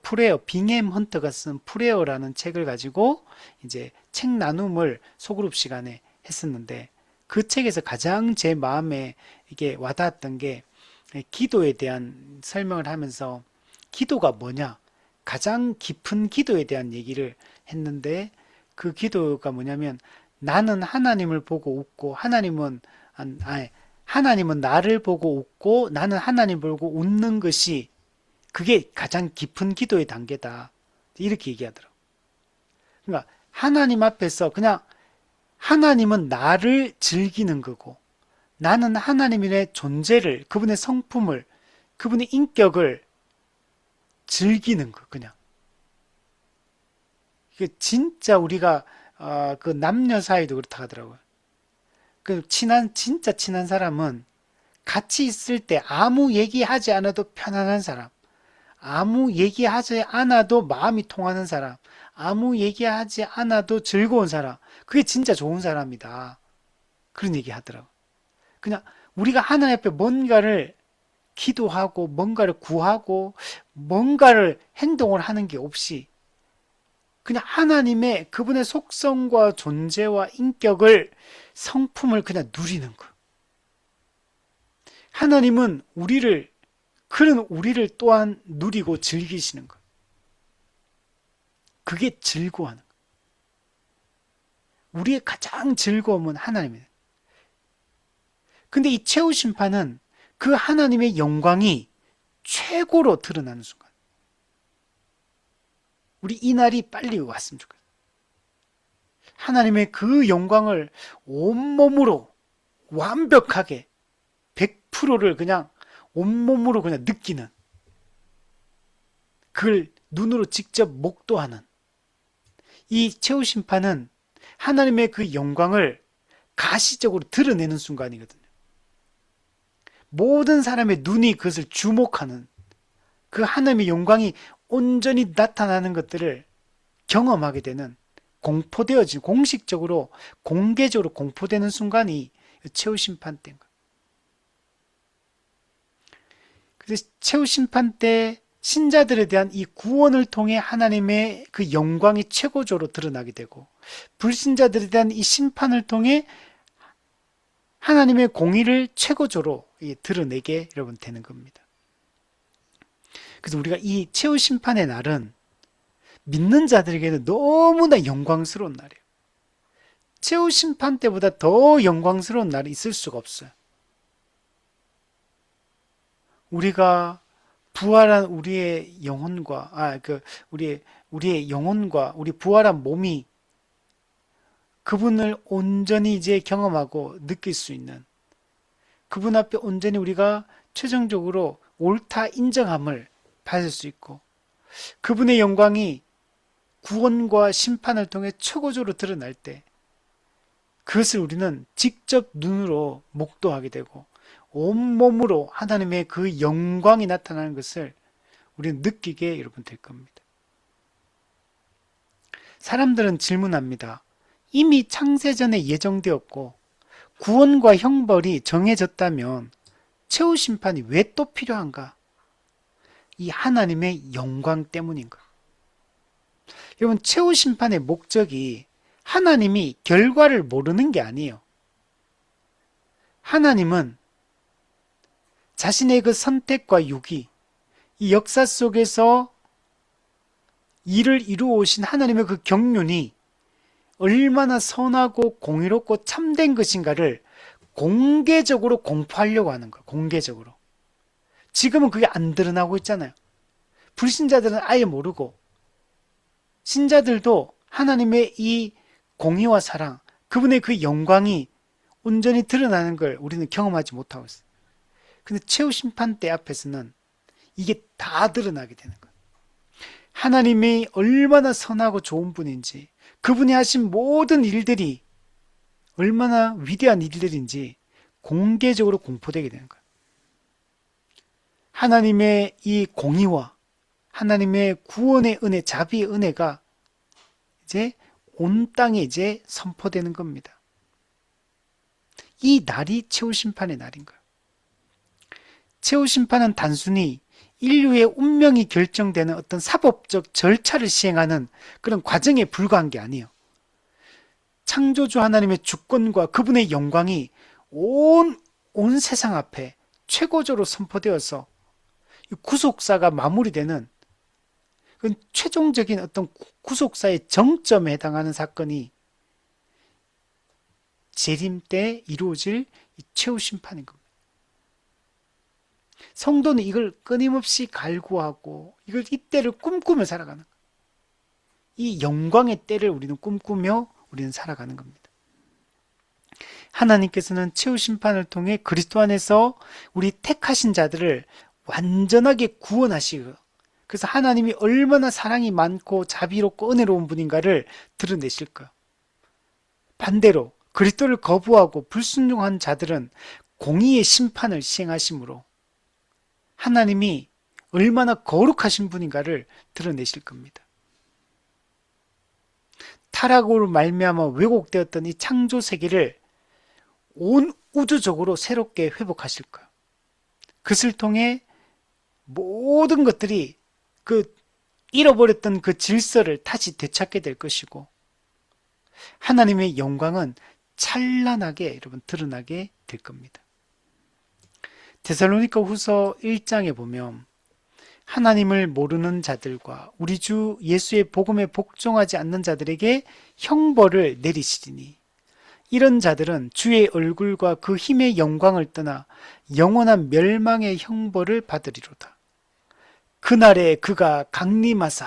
빙햄 헌터가 쓴 프레어라는 책을 가지고 이제 책 나눔을 소그룹 시간에 했었는데, 그 책에서 가장 제 마음에 이게 와닿았던 게 기도에 대한 설명을 하면서 기도가 뭐냐? 가장 깊은 기도에 대한 얘기를 했는데 그 기도가 뭐냐면 나는 하나님을 보고 웃고 하나님은 나를 보고 웃고 나는 하나님을 보고 웃는 것이 그게 가장 깊은 기도의 단계다. 이렇게 얘기하더라고. 그러니까 하나님 앞에서 그냥 하나님은 나를 즐기는 거고 나는 하나님의 존재를, 그분의 성품을, 그분의 인격을 즐기는 거, 그냥. 이게 진짜 우리가, 그 남녀 사이도 그렇다 하더라고요. 진짜 친한 사람은 같이 있을 때 아무 얘기하지 않아도 편안한 사람, 아무 얘기하지 않아도 마음이 통하는 사람, 아무 얘기하지 않아도 즐거운 사람, 그게 진짜 좋은 사람이다. 그런 얘기 하더라고요. 그냥 우리가 하나님 앞에 뭔가를 기도하고 뭔가를 구하고 뭔가를 행동을 하는 게 없이 그냥 하나님의 그분의 속성과 존재와 인격을 성품을 그냥 누리는 거. 하나님은 그런 우리를 또한 누리고 즐기시는 거. 그게 즐거워하는 거. 우리의 가장 즐거움은 하나님이에요. 근데 이 최후 심판은 그 하나님의 영광이 최고로 드러나는 순간. 우리 이 날이 빨리 왔으면 좋겠어요. 하나님의 그 영광을 온몸으로 완벽하게 100%를 그냥 온몸으로 그냥 느끼는, 그걸 눈으로 직접 목도하는 이 최후 심판은 하나님의 그 영광을 가시적으로 드러내는 순간이거든요. 모든 사람의 눈이 그것을 주목하는 그 하나님의 영광이 온전히 나타나는 것들을 경험하게 되는, 공식적으로 공개적으로 공포되는 순간이 최후 심판 때인 거예요. 그래서 최후 심판 때 신자들에 대한 이 구원을 통해 하나님의 그 영광이 최고조로 드러나게 되고, 불신자들에 대한 이 심판을 통해 하나님의 공의를 최고조로 드러내게 여러분 되는 겁니다. 그래서 우리가 이 최후 심판의 날은 믿는 자들에게는 너무나 영광스러운 날이에요. 최후 심판 때보다 더 영광스러운 날이 있을 수가 없어요. 우리가 부활한 우리의 영혼과 우리의 영혼과 우리 부활한 몸이 그분을 온전히 이제 경험하고 느낄 수 있는, 그분 앞에 온전히 우리가 최종적으로 옳다 인정함을 받을 수 있고, 그분의 영광이 구원과 심판을 통해 최고적으로 드러날 때 그것을 우리는 직접 눈으로 목도하게 되고 온몸으로 하나님의 그 영광이 나타나는 것을 우리는 느끼게 여러분 될 겁니다. 사람들은 질문합니다. 이미 창세전에 예정되었고 구원과 형벌이 정해졌다면 최후 심판이 왜 또 필요한가? 이 하나님의 영광 때문인가? 여러분, 최후 심판의 목적이 하나님이 결과를 모르는 게 아니에요. 하나님은 자신의 그 선택과 유기, 이 역사 속에서 일을 이루어 오신 하나님의 그 경륜이 얼마나 선하고 공의롭고 참된 것인가를 공개적으로 공포하려고 하는 거예요. 공개적으로. 지금은 그게 안 드러나고 있잖아요. 불신자들은 아예 모르고, 신자들도 하나님의 이 공의와 사랑, 그분의 그 영광이 온전히 드러나는 걸 우리는 경험하지 못하고 있어요. 근데 최후 심판 때 앞에서는 이게 다 드러나게 되는 거예요. 하나님이 얼마나 선하고 좋은 분인지, 그분이 하신 모든 일들이 얼마나 위대한 일들인지 공개적으로 공포되게 되는 거예요. 하나님의 이 공의와 하나님의 구원의 은혜, 자비의 은혜가 이제 온 땅에 이제 선포되는 겁니다. 이 날이 최후 심판의 날인 거예요. 최후 심판은 단순히 인류의 운명이 결정되는 어떤 사법적 절차를 시행하는 그런 과정에 불과한 게 아니에요. 창조주 하나님의 주권과 그분의 영광이 온 세상 앞에 최고적으로 선포되어서 구속사가 마무리되는 그 최종적인 어떤 구속사의 정점에 해당하는 사건이 재림 때 이루어질 최후 심판인 겁니다. 성도는 이걸 끊임없이 갈구하고 이걸 이때를 꿈꾸며 살아가는 거예요. 이 영광의 때를 우리는 꿈꾸며 우리는 살아가는 겁니다. 하나님께서는 최후 심판을 통해 그리스도 안에서 우리 택하신 자들을 완전하게 구원하시고, 그래서 하나님이 얼마나 사랑이 많고 자비롭고 은혜로운 분인가를 드러내실 거예요. 반대로 그리스도를 거부하고 불순종한 자들은 공의의 심판을 시행하심으로 하나님이 얼마나 거룩하신 분인가를 드러내실 겁니다. 타락으로 말미암아 왜곡되었던 이 창조 세계를 온 우주적으로 새롭게 회복하실 거예요. 그것을 통해 모든 것들이 그 잃어버렸던 그 질서를 다시 되찾게 될 것이고, 하나님의 영광은 찬란하게 여러분 드러나게 될 겁니다. 데살로니가 후서 1장에 보면 하나님을 모르는 자들과 우리 주 예수의 복음에 복종하지 않는 자들에게 형벌을 내리시리니 이런 자들은 주의 얼굴과 그 힘의 영광을 떠나 영원한 멸망의 형벌을 받으리로다. 그날에 그가 강림하사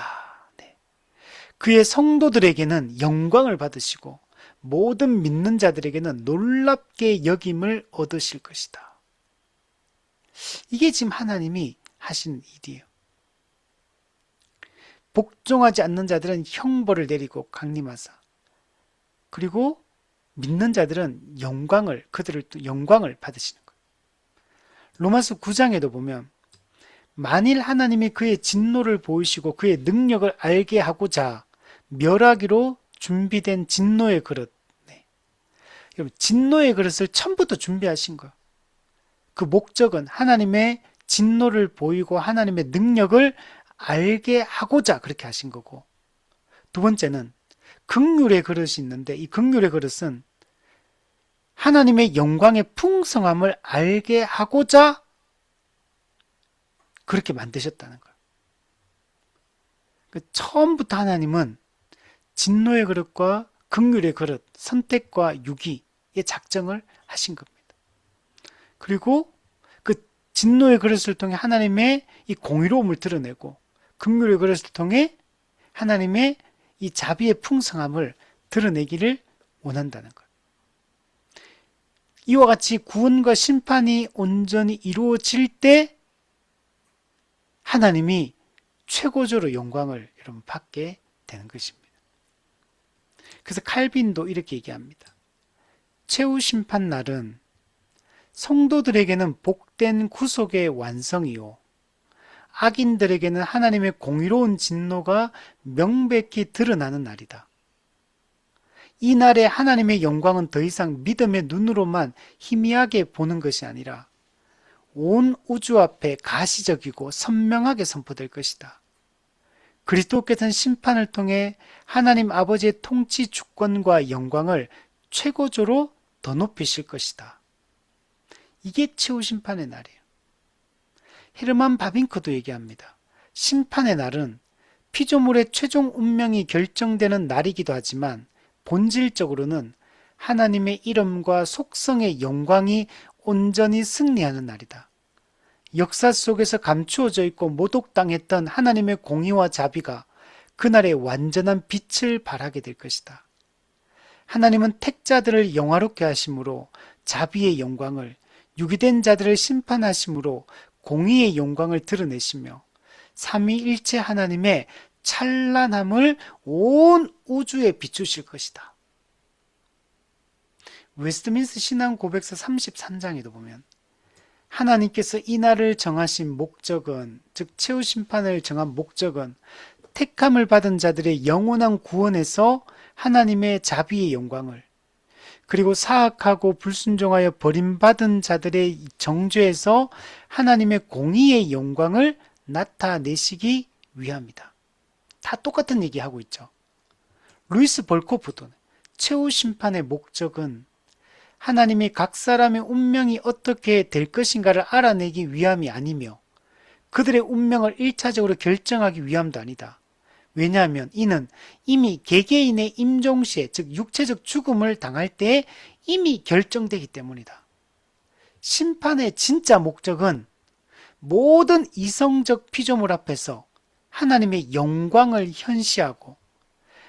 그의 성도들에게는 영광을 받으시고 모든 믿는 자들에게는 놀랍게 여김을 얻으실 것이다. 이게 지금 하나님이 하신 일이에요. 복종하지 않는 자들은 형벌을 내리고 강림하사, 그리고 믿는 자들은 그들을 또 영광을 받으시는 거예요. 로마서 9장에도 보면 만일 하나님이 그의 진노를 보이시고 그의 능력을 알게 하고자 멸하기로 준비된 진노의 그릇, 여러분 진노의 그릇을 처음부터 준비하신 거예요. 그 목적은 하나님의 진노를 보이고 하나님의 능력을 알게 하고자 그렇게 하신 거고, 두 번째는 긍휼의 그릇이 있는데 이 긍휼의 그릇은 하나님의 영광의 풍성함을 알게 하고자 그렇게 만드셨다는 거예요. 처음부터 하나님은 진노의 그릇과 긍휼의 그릇, 선택과 유기의 작정을 하신 겁니다. 그리고 그 진노의 그릇을 통해 하나님의 이 공의로움을 드러내고 긍휼의 그릇을 통해 하나님의 이 자비의 풍성함을 드러내기를 원한다는 것. 이와 같이 구원과 심판이 온전히 이루어질 때 하나님이 최고조로 영광을 여러분 받게 되는 것입니다. 그래서 칼빈도 이렇게 얘기합니다. 최후 심판 날은 성도들에게는 복된 구속의 완성이요, 악인들에게는 하나님의 공의로운 진노가 명백히 드러나는 날이다. 이 날에 하나님의 영광은 더 이상 믿음의 눈으로만 희미하게 보는 것이 아니라 온 우주 앞에 가시적이고 선명하게 선포될 것이다. 그리스도께서는 심판을 통해 하나님 아버지의 통치 주권과 영광을 최고조로 더 높이실 것이다. 이게 최후 심판의 날이에요. 헤르만 바빙크도 얘기합니다. 심판의 날은 피조물의 최종 운명이 결정되는 날이기도 하지만 본질적으로는 하나님의 이름과 속성의 영광이 온전히 승리하는 날이다. 역사 속에서 감추어져 있고 모독당했던 하나님의 공의와 자비가 그날의 완전한 빛을 발하게 될 것이다. 하나님은 택자들을 영화롭게 하심으로 자비의 영광을, 유기된 자들을 심판하심으로 공의의 영광을 드러내시며 삼위일체 하나님의 찬란함을 온 우주에 비추실 것이다. 웨스트민스 신앙 고백서 33장에도 보면 하나님께서 이 날을 정하신 목적은, 즉 최후 심판을 정한 목적은 택함을 받은 자들의 영원한 구원에서 하나님의 자비의 영광을, 그리고 사악하고 불순종하여 버림받은 자들의 정죄에서 하나님의 공의의 영광을 나타내시기 위함이다. 다 똑같은 얘기하고 있죠. 루이스 벌코프도 최후 심판의 목적은 하나님이 각 사람의 운명이 어떻게 될 것인가를 알아내기 위함이 아니며 그들의 운명을 1차적으로 결정하기 위함도 아니다. 왜냐하면 이는 이미 개개인의 임종시에, 즉 육체적 죽음을 당할 때에 이미 결정되기 때문이다. 심판의 진짜 목적은 모든 이성적 피조물 앞에서 하나님의 영광을 현시하고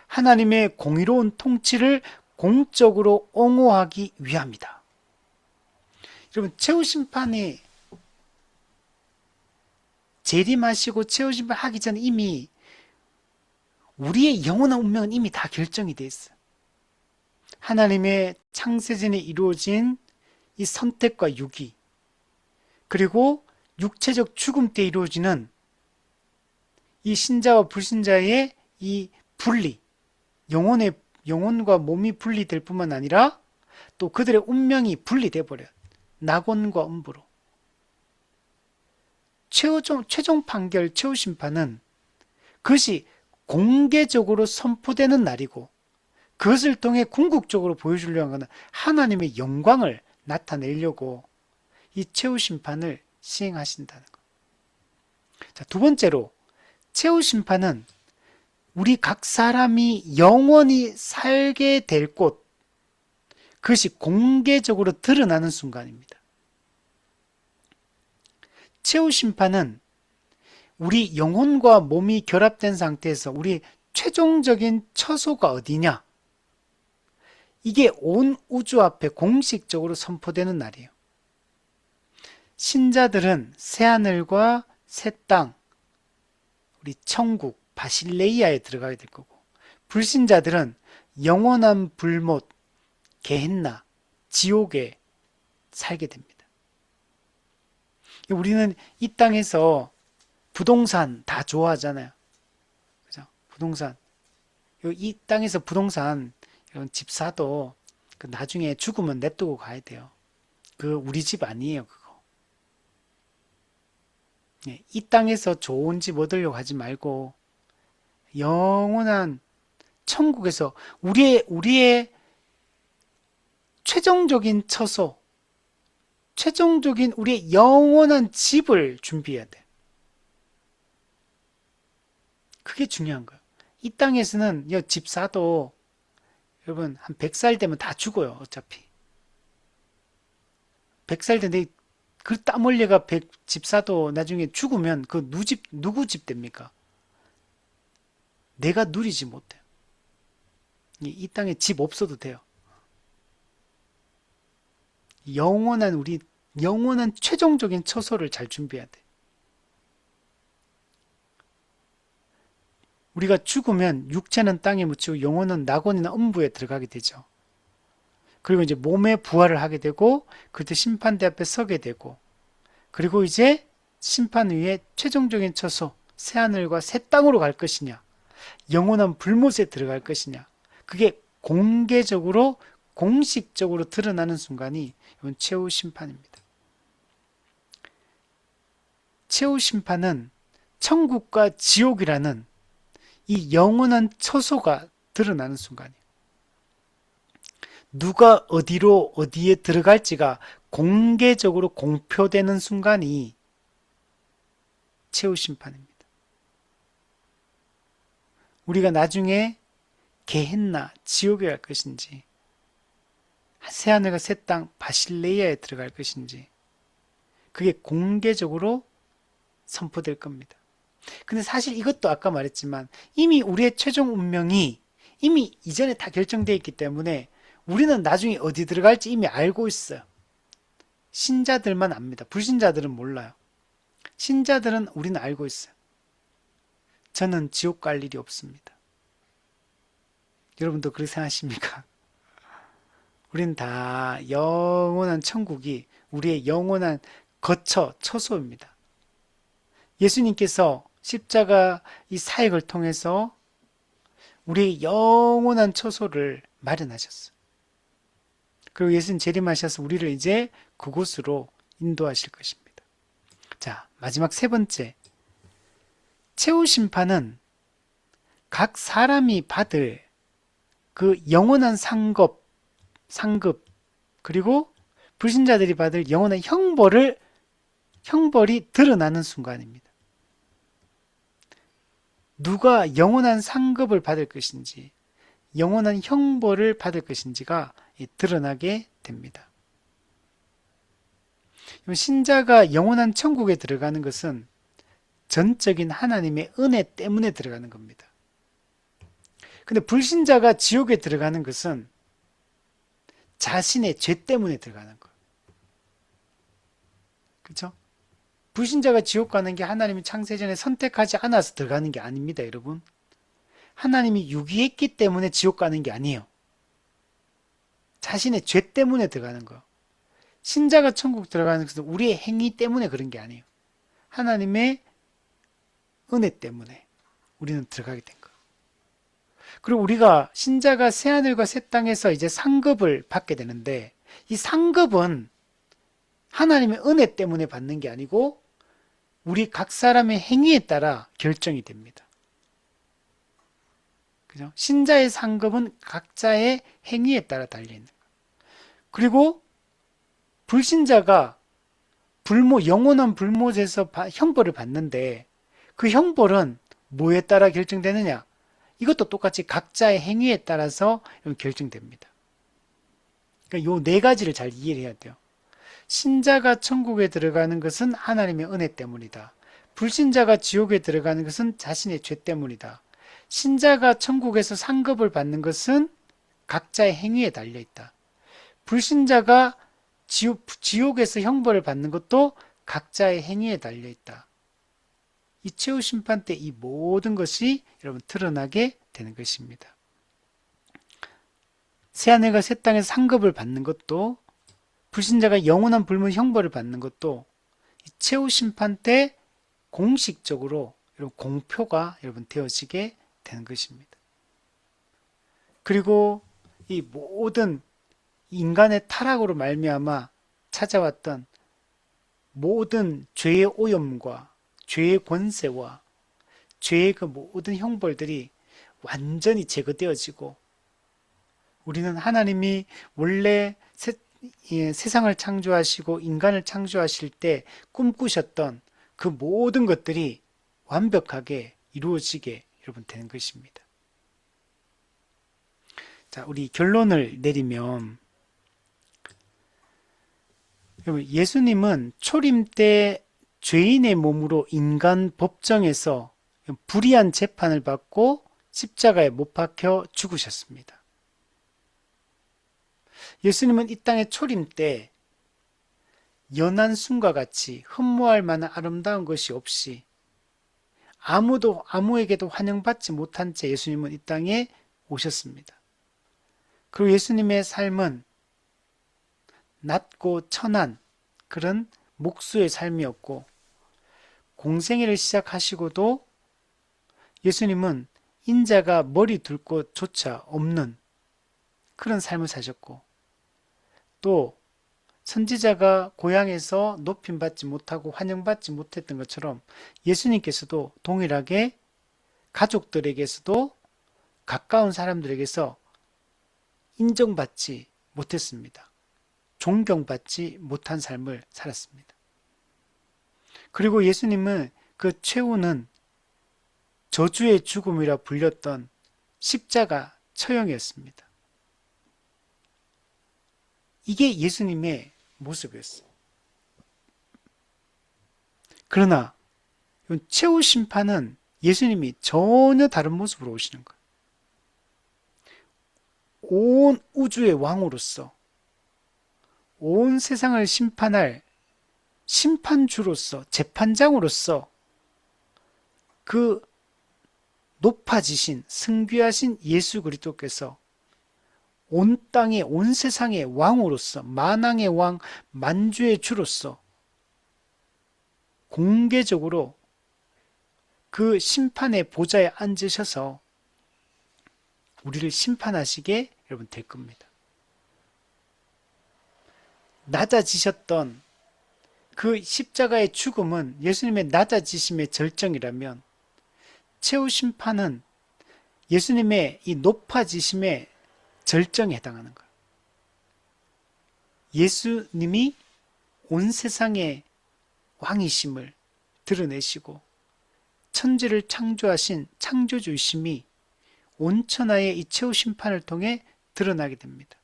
하나님의 공의로운 통치를 공적으로 옹호하기 위함이다. 여러분, 최후 심판에 재림하시고 최후 심판하기 전에 이미 우리의 영원한 운명은 이미 다 결정이 돼 있어요. 하나님의 창세전에 이루어진 이 선택과 유기, 그리고 육체적 죽음 때 이루어지는 이 신자와 불신자의 이 분리, 영혼과 몸이 분리될 뿐만 아니라 또 그들의 운명이 분리돼 버려요. 낙원과 음부로. 최종 판결, 최후 심판은 그것이 공개적으로 선포되는 날이고 그것을 통해 궁극적으로 보여주려고 하는 하나님의 영광을 나타내려고 이 최후 심판을 시행하신다는 것. 자, 두 번째로 최후 심판은 우리 각 사람이 영원히 살게 될 곳, 그것이 공개적으로 드러나는 순간입니다. 최후 심판은 우리 영혼과 몸이 결합된 상태에서 우리 최종적인 처소가 어디냐? 이게 온 우주 앞에 공식적으로 선포되는 날이에요. 신자들은 새하늘과 새 땅, 우리 천국, 바실레이아에 들어가게 될 거고, 불신자들은 영원한 불못, 게헨나, 지옥에 살게 됩니다. 우리는 이 땅에서 부동산 다 좋아하잖아요. 그죠? 부동산. 이 땅에서 부동산, 이런 집 사도 나중에 죽으면 냅두고 가야 돼요. 그 우리 집 아니에요, 그거. 이 땅에서 좋은 집 얻으려고 하지 말고 영원한 천국에서 우리의 최종적인 처소, 최종적인 우리의 영원한 집을 준비해야 돼. 그게 중요한 거예요. 이 땅에서는 집 사도 여러분 한 100살 되면 다 죽어요. 어차피 100살 되는데 그 땀 흘려가 집 사도 나중에 죽으면 그 누구 집 됩니까? 내가 누리지 못해요. 이 땅에 집 없어도 돼요. 영원한 최종적인 처소를 잘 준비해야 돼. 우리가 죽으면 육체는 땅에 묻히고 영혼은 낙원이나 음부에 들어가게 되죠. 그리고 이제 몸의 부활을 하게 되고 그때 심판대 앞에 서게 되고 그리고 이제 심판 위에 최종적인 처소 새하늘과 새 땅으로 갈 것이냐 영원한 불못에 들어갈 것이냐 그게 공개적으로 공식적으로 드러나는 순간이 이건 최후 심판입니다. 최후 심판은 천국과 지옥이라는 이 영원한 처소가 드러나는 순간이에요. 누가 어디로 어디에 들어갈지가 공개적으로 공표되는 순간이 최후 심판입니다. 우리가 나중에 게헨나 지옥에 갈 것인지 새하늘과 새 땅 바실레이아에 들어갈 것인지 그게 공개적으로 선포될 겁니다. 근데 사실 이것도 아까 말했지만 이미 우리의 최종 운명이 이미 이전에 다 결정되어 있기 때문에 우리는 나중에 어디 들어갈지 이미 알고 있어요. 신자들만 압니다. 불신자들은 몰라요. 신자들은 우리는 알고 있어요. 저는 지옥 갈 일이 없습니다. 여러분도 그렇게 생각하십니까? 우리는 다 영원한 천국이 우리의 영원한 처소입니다. 예수님께서 십자가 이 사역을 통해서 우리의 영원한 처소를 마련하셨어요. 그리고 예수님 재림하셔서 우리를 이제 그곳으로 인도하실 것입니다. 자, 마지막 세 번째. 최후 심판은 각 사람이 받을 그 영원한 상급, 그리고 불신자들이 받을 영원한 형벌이 드러나는 순간입니다. 누가 영원한 상급을 받을 것인지, 영원한 형벌을 받을 것인지가 드러나게 됩니다. 신자가 영원한 천국에 들어가는 것은 전적인 하나님의 은혜 때문에 들어가는 겁니다. 근데 불신자가 지옥에 들어가는 것은 자신의 죄 때문에 들어가는 거예요. 그렇죠? 불신자가 지옥 가는 게 하나님이 창세전에 선택하지 않아서 들어가는 게 아닙니다, 여러분. 하나님이 유기했기 때문에 지옥 가는 게 아니에요. 자신의 죄 때문에 들어가는 거예요. 신자가 천국 들어가는 것은 우리의 행위 때문에 그런 게 아니에요. 하나님의 은혜 때문에 우리는 들어가게 된 거예요. 그리고 우리가 신자가 새하늘과 새 땅에서 이제 상급을 받게 되는데 이 상급은 하나님의 은혜 때문에 받는 게 아니고 우리 각 사람의 행위에 따라 결정이 됩니다. 그죠? 신자의 상급은 각자의 행위에 따라 달려있는 거예요. 그리고 불신자가 영원한 불못에서 형벌을 받는데 그 형벌은 뭐에 따라 결정되느냐? 이것도 똑같이 각자의 행위에 따라서 결정됩니다. 그러니까 요 네 가지를 잘 이해를 해야 돼요. 신자가 천국에 들어가는 것은 하나님의 은혜 때문이다. 불신자가 지옥에 들어가는 것은 자신의 죄 때문이다. 신자가 천국에서 상급을 받는 것은 각자의 행위에 달려있다. 불신자가 지옥에서 형벌을 받는 것도 각자의 행위에 달려있다. 이 최후 심판 때 이 모든 것이 여러분 드러나게 되는 것입니다. 새하늘과 새 땅에서 상급을 받는 것도 불신자가 영원한 불문 형벌을 받는 것도 이 최후 심판 때 공식적으로 여러분 공표가 여러분 되어지게 되는 것입니다. 그리고 이 모든 인간의 타락으로 말미암아 찾아왔던 모든 죄의 오염과 죄의 권세와 죄의 그 모든 형벌들이 완전히 제거되어지고 우리는 하나님이 원래 세상을 창조하시고 인간을 창조하실 때 꿈꾸셨던 그 모든 것들이 완벽하게 이루어지게 여러분 되는 것입니다. 자, 우리 결론을 내리면 여러분, 예수님은 초림 때 죄인의 몸으로 인간 법정에서 불의한 재판을 받고 십자가에 못 박혀 죽으셨습니다. 예수님은 이 땅에 초림 때 연한 순과 같이 흠모할 만한 아름다운 것이 없이 아무에게도 환영받지 못한 채 예수님은 이 땅에 오셨습니다. 그리고 예수님의 삶은 낮고 천한 그런 목수의 삶이었고, 공생애를 시작하시고도 예수님은 인자가 머리 둘 곳조차 없는 그런 삶을 사셨고, 또 선지자가 고향에서 높임받지 못하고 환영받지 못했던 것처럼 예수님께서도 동일하게 가족들에게서도 가까운 사람들에게서 인정받지 못했습니다. 존경받지 못한 삶을 살았습니다. 그리고 예수님은 그 최후는 저주의 죽음이라 불렸던 십자가 처형이었습니다. 이게 예수님의 모습이었어요. 그러나 최후 심판은 예수님이 전혀 다른 모습으로 오시는 거예요. 온 우주의 왕으로서, 온 세상을 심판할 심판주로서, 재판장으로서 그 높아지신 승귀하신 예수 그리스도께서 온 땅의 온 세상의 왕으로서, 만왕의 왕, 만주의 주로서 공개적으로 그 심판의 보좌에 앉으셔서 우리를 심판하시게 여러분 될 겁니다. 낮아지셨던 그 십자가의 죽음은 예수님의 낮아지심의 절정이라면, 최후 심판은 예수님의 이 높아지심의 절정에 해당하는 거예요. 예수님이 온 세상의 왕이심을 드러내시고 천지를 창조하신 창조주이심이 온 천하의 이 최후 심판을 통해 드러나게 됩니다.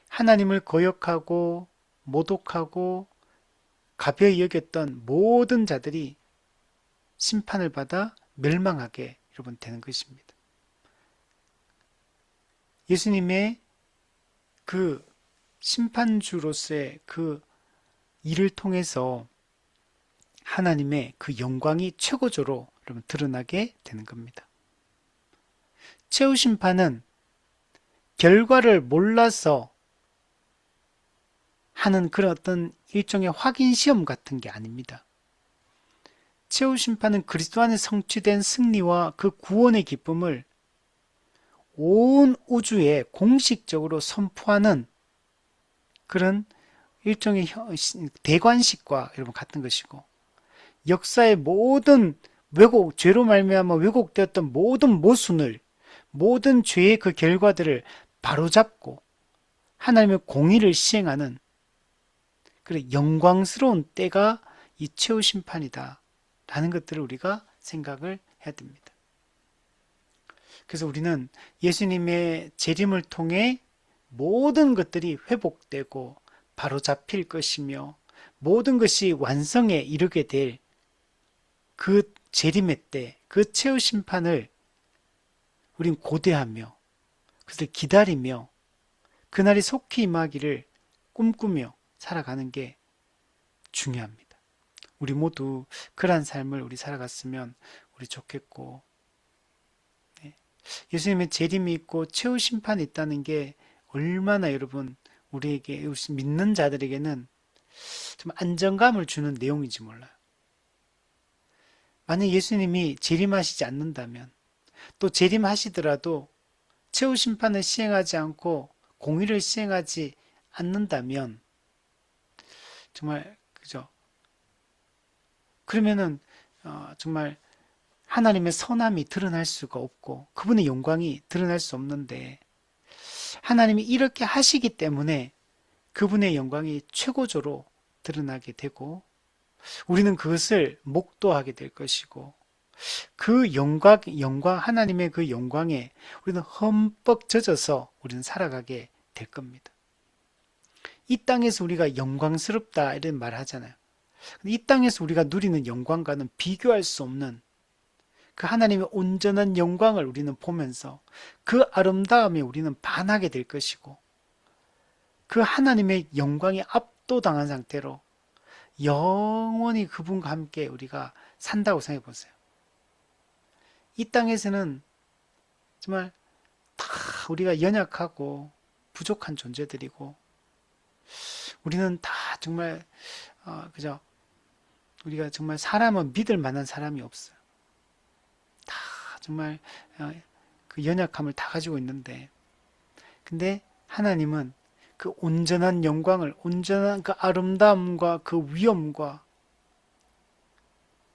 하나님을 거역하고 모독하고 가벼이 여겼던 모든 자들이 심판을 받아 멸망하게 여러분 되는 것입니다. 예수님의 그 심판주로서의 그 일을 통해서 하나님의 그 영광이 최고조로 여러분 드러나게 되는 겁니다. 최후 심판은 결과를 몰라서 하는 그런 어떤 일종의 확인 시험 같은 게 아닙니다. 최후 심판은 그리스도 안에 성취된 승리와 그 구원의 기쁨을 온 우주에 공식적으로 선포하는 그런 일종의 대관식과 여러분 같은 것이고, 역사의 모든 죄로 말미암아 왜곡되었던 모든 모순을, 모든 죄의 그 결과들을 바로잡고 하나님의 공의를 시행하는 그런 영광스러운 때가 이 최후 심판이다 라는 것들을 우리가 생각을 해야 됩니다. 그래서 우리는 예수님의 재림을 통해 모든 것들이 회복되고 바로잡힐 것이며 모든 것이 완성에 이르게 될 그 재림의 때, 그 최후 심판을 우린 고대하며 그것을 기다리며 그날이 속히 임하기를 꿈꾸며 살아가는 게 중요합니다. 우리 모두 그러한 삶을 우리 살아갔으면 우리 좋겠고, 예수님의 재림이 있고 최후 심판이 있다는 게 얼마나 여러분 우리에게 믿는 자들에게는 좀 안정감을 주는 내용인지 몰라요. 만약 예수님이 재림하시지 않는다면, 또 재림하시더라도 최후 심판을 시행하지 않고 공의를 시행하지 않는다면 정말 그죠? 그러면은 정말 하나님의 선함이 드러날 수가 없고 그분의 영광이 드러날 수 없는데, 하나님이 이렇게 하시기 때문에 그분의 영광이 최고조로 드러나게 되고 우리는 그것을 목도하게 될 것이고, 그 영광, 하나님의 그 영광에 우리는 흠뻑 젖어서 우리는 살아가게 될 겁니다. 이 땅에서 우리가 영광스럽다 이런 말 하잖아요. 이 땅에서 우리가 누리는 영광과는 비교할 수 없는 그 하나님의 온전한 영광을 우리는 보면서 그 아름다움에 우리는 반하게 될 것이고, 그 하나님의 영광에 압도당한 상태로 영원히 그분과 함께 우리가 산다고 생각해 보세요. 이 땅에서는 정말 다 우리가 연약하고 부족한 존재들이고, 우리는 다 정말 그죠? 우리가 정말 사람은 믿을 만한 사람이 없어요. 다 정말 그 연약함을 다 가지고 있는데, 근데 하나님은 그 온전한 영광을, 온전한 그 아름다움과 그 위엄과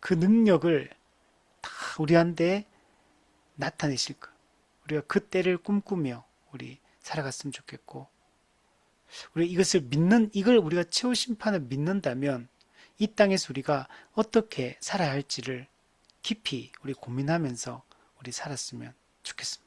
그 능력을 다 우리한테 나타내실 거예요. 우리가 그 때를 꿈꾸며 우리 살아갔으면 좋겠고, 우리 이것을 믿는, 이걸 우리가 최후 심판을 믿는다면 이 땅에서 우리가 어떻게 살아야 할지를 깊이 우리 고민하면서 우리 살았으면 좋겠습니다.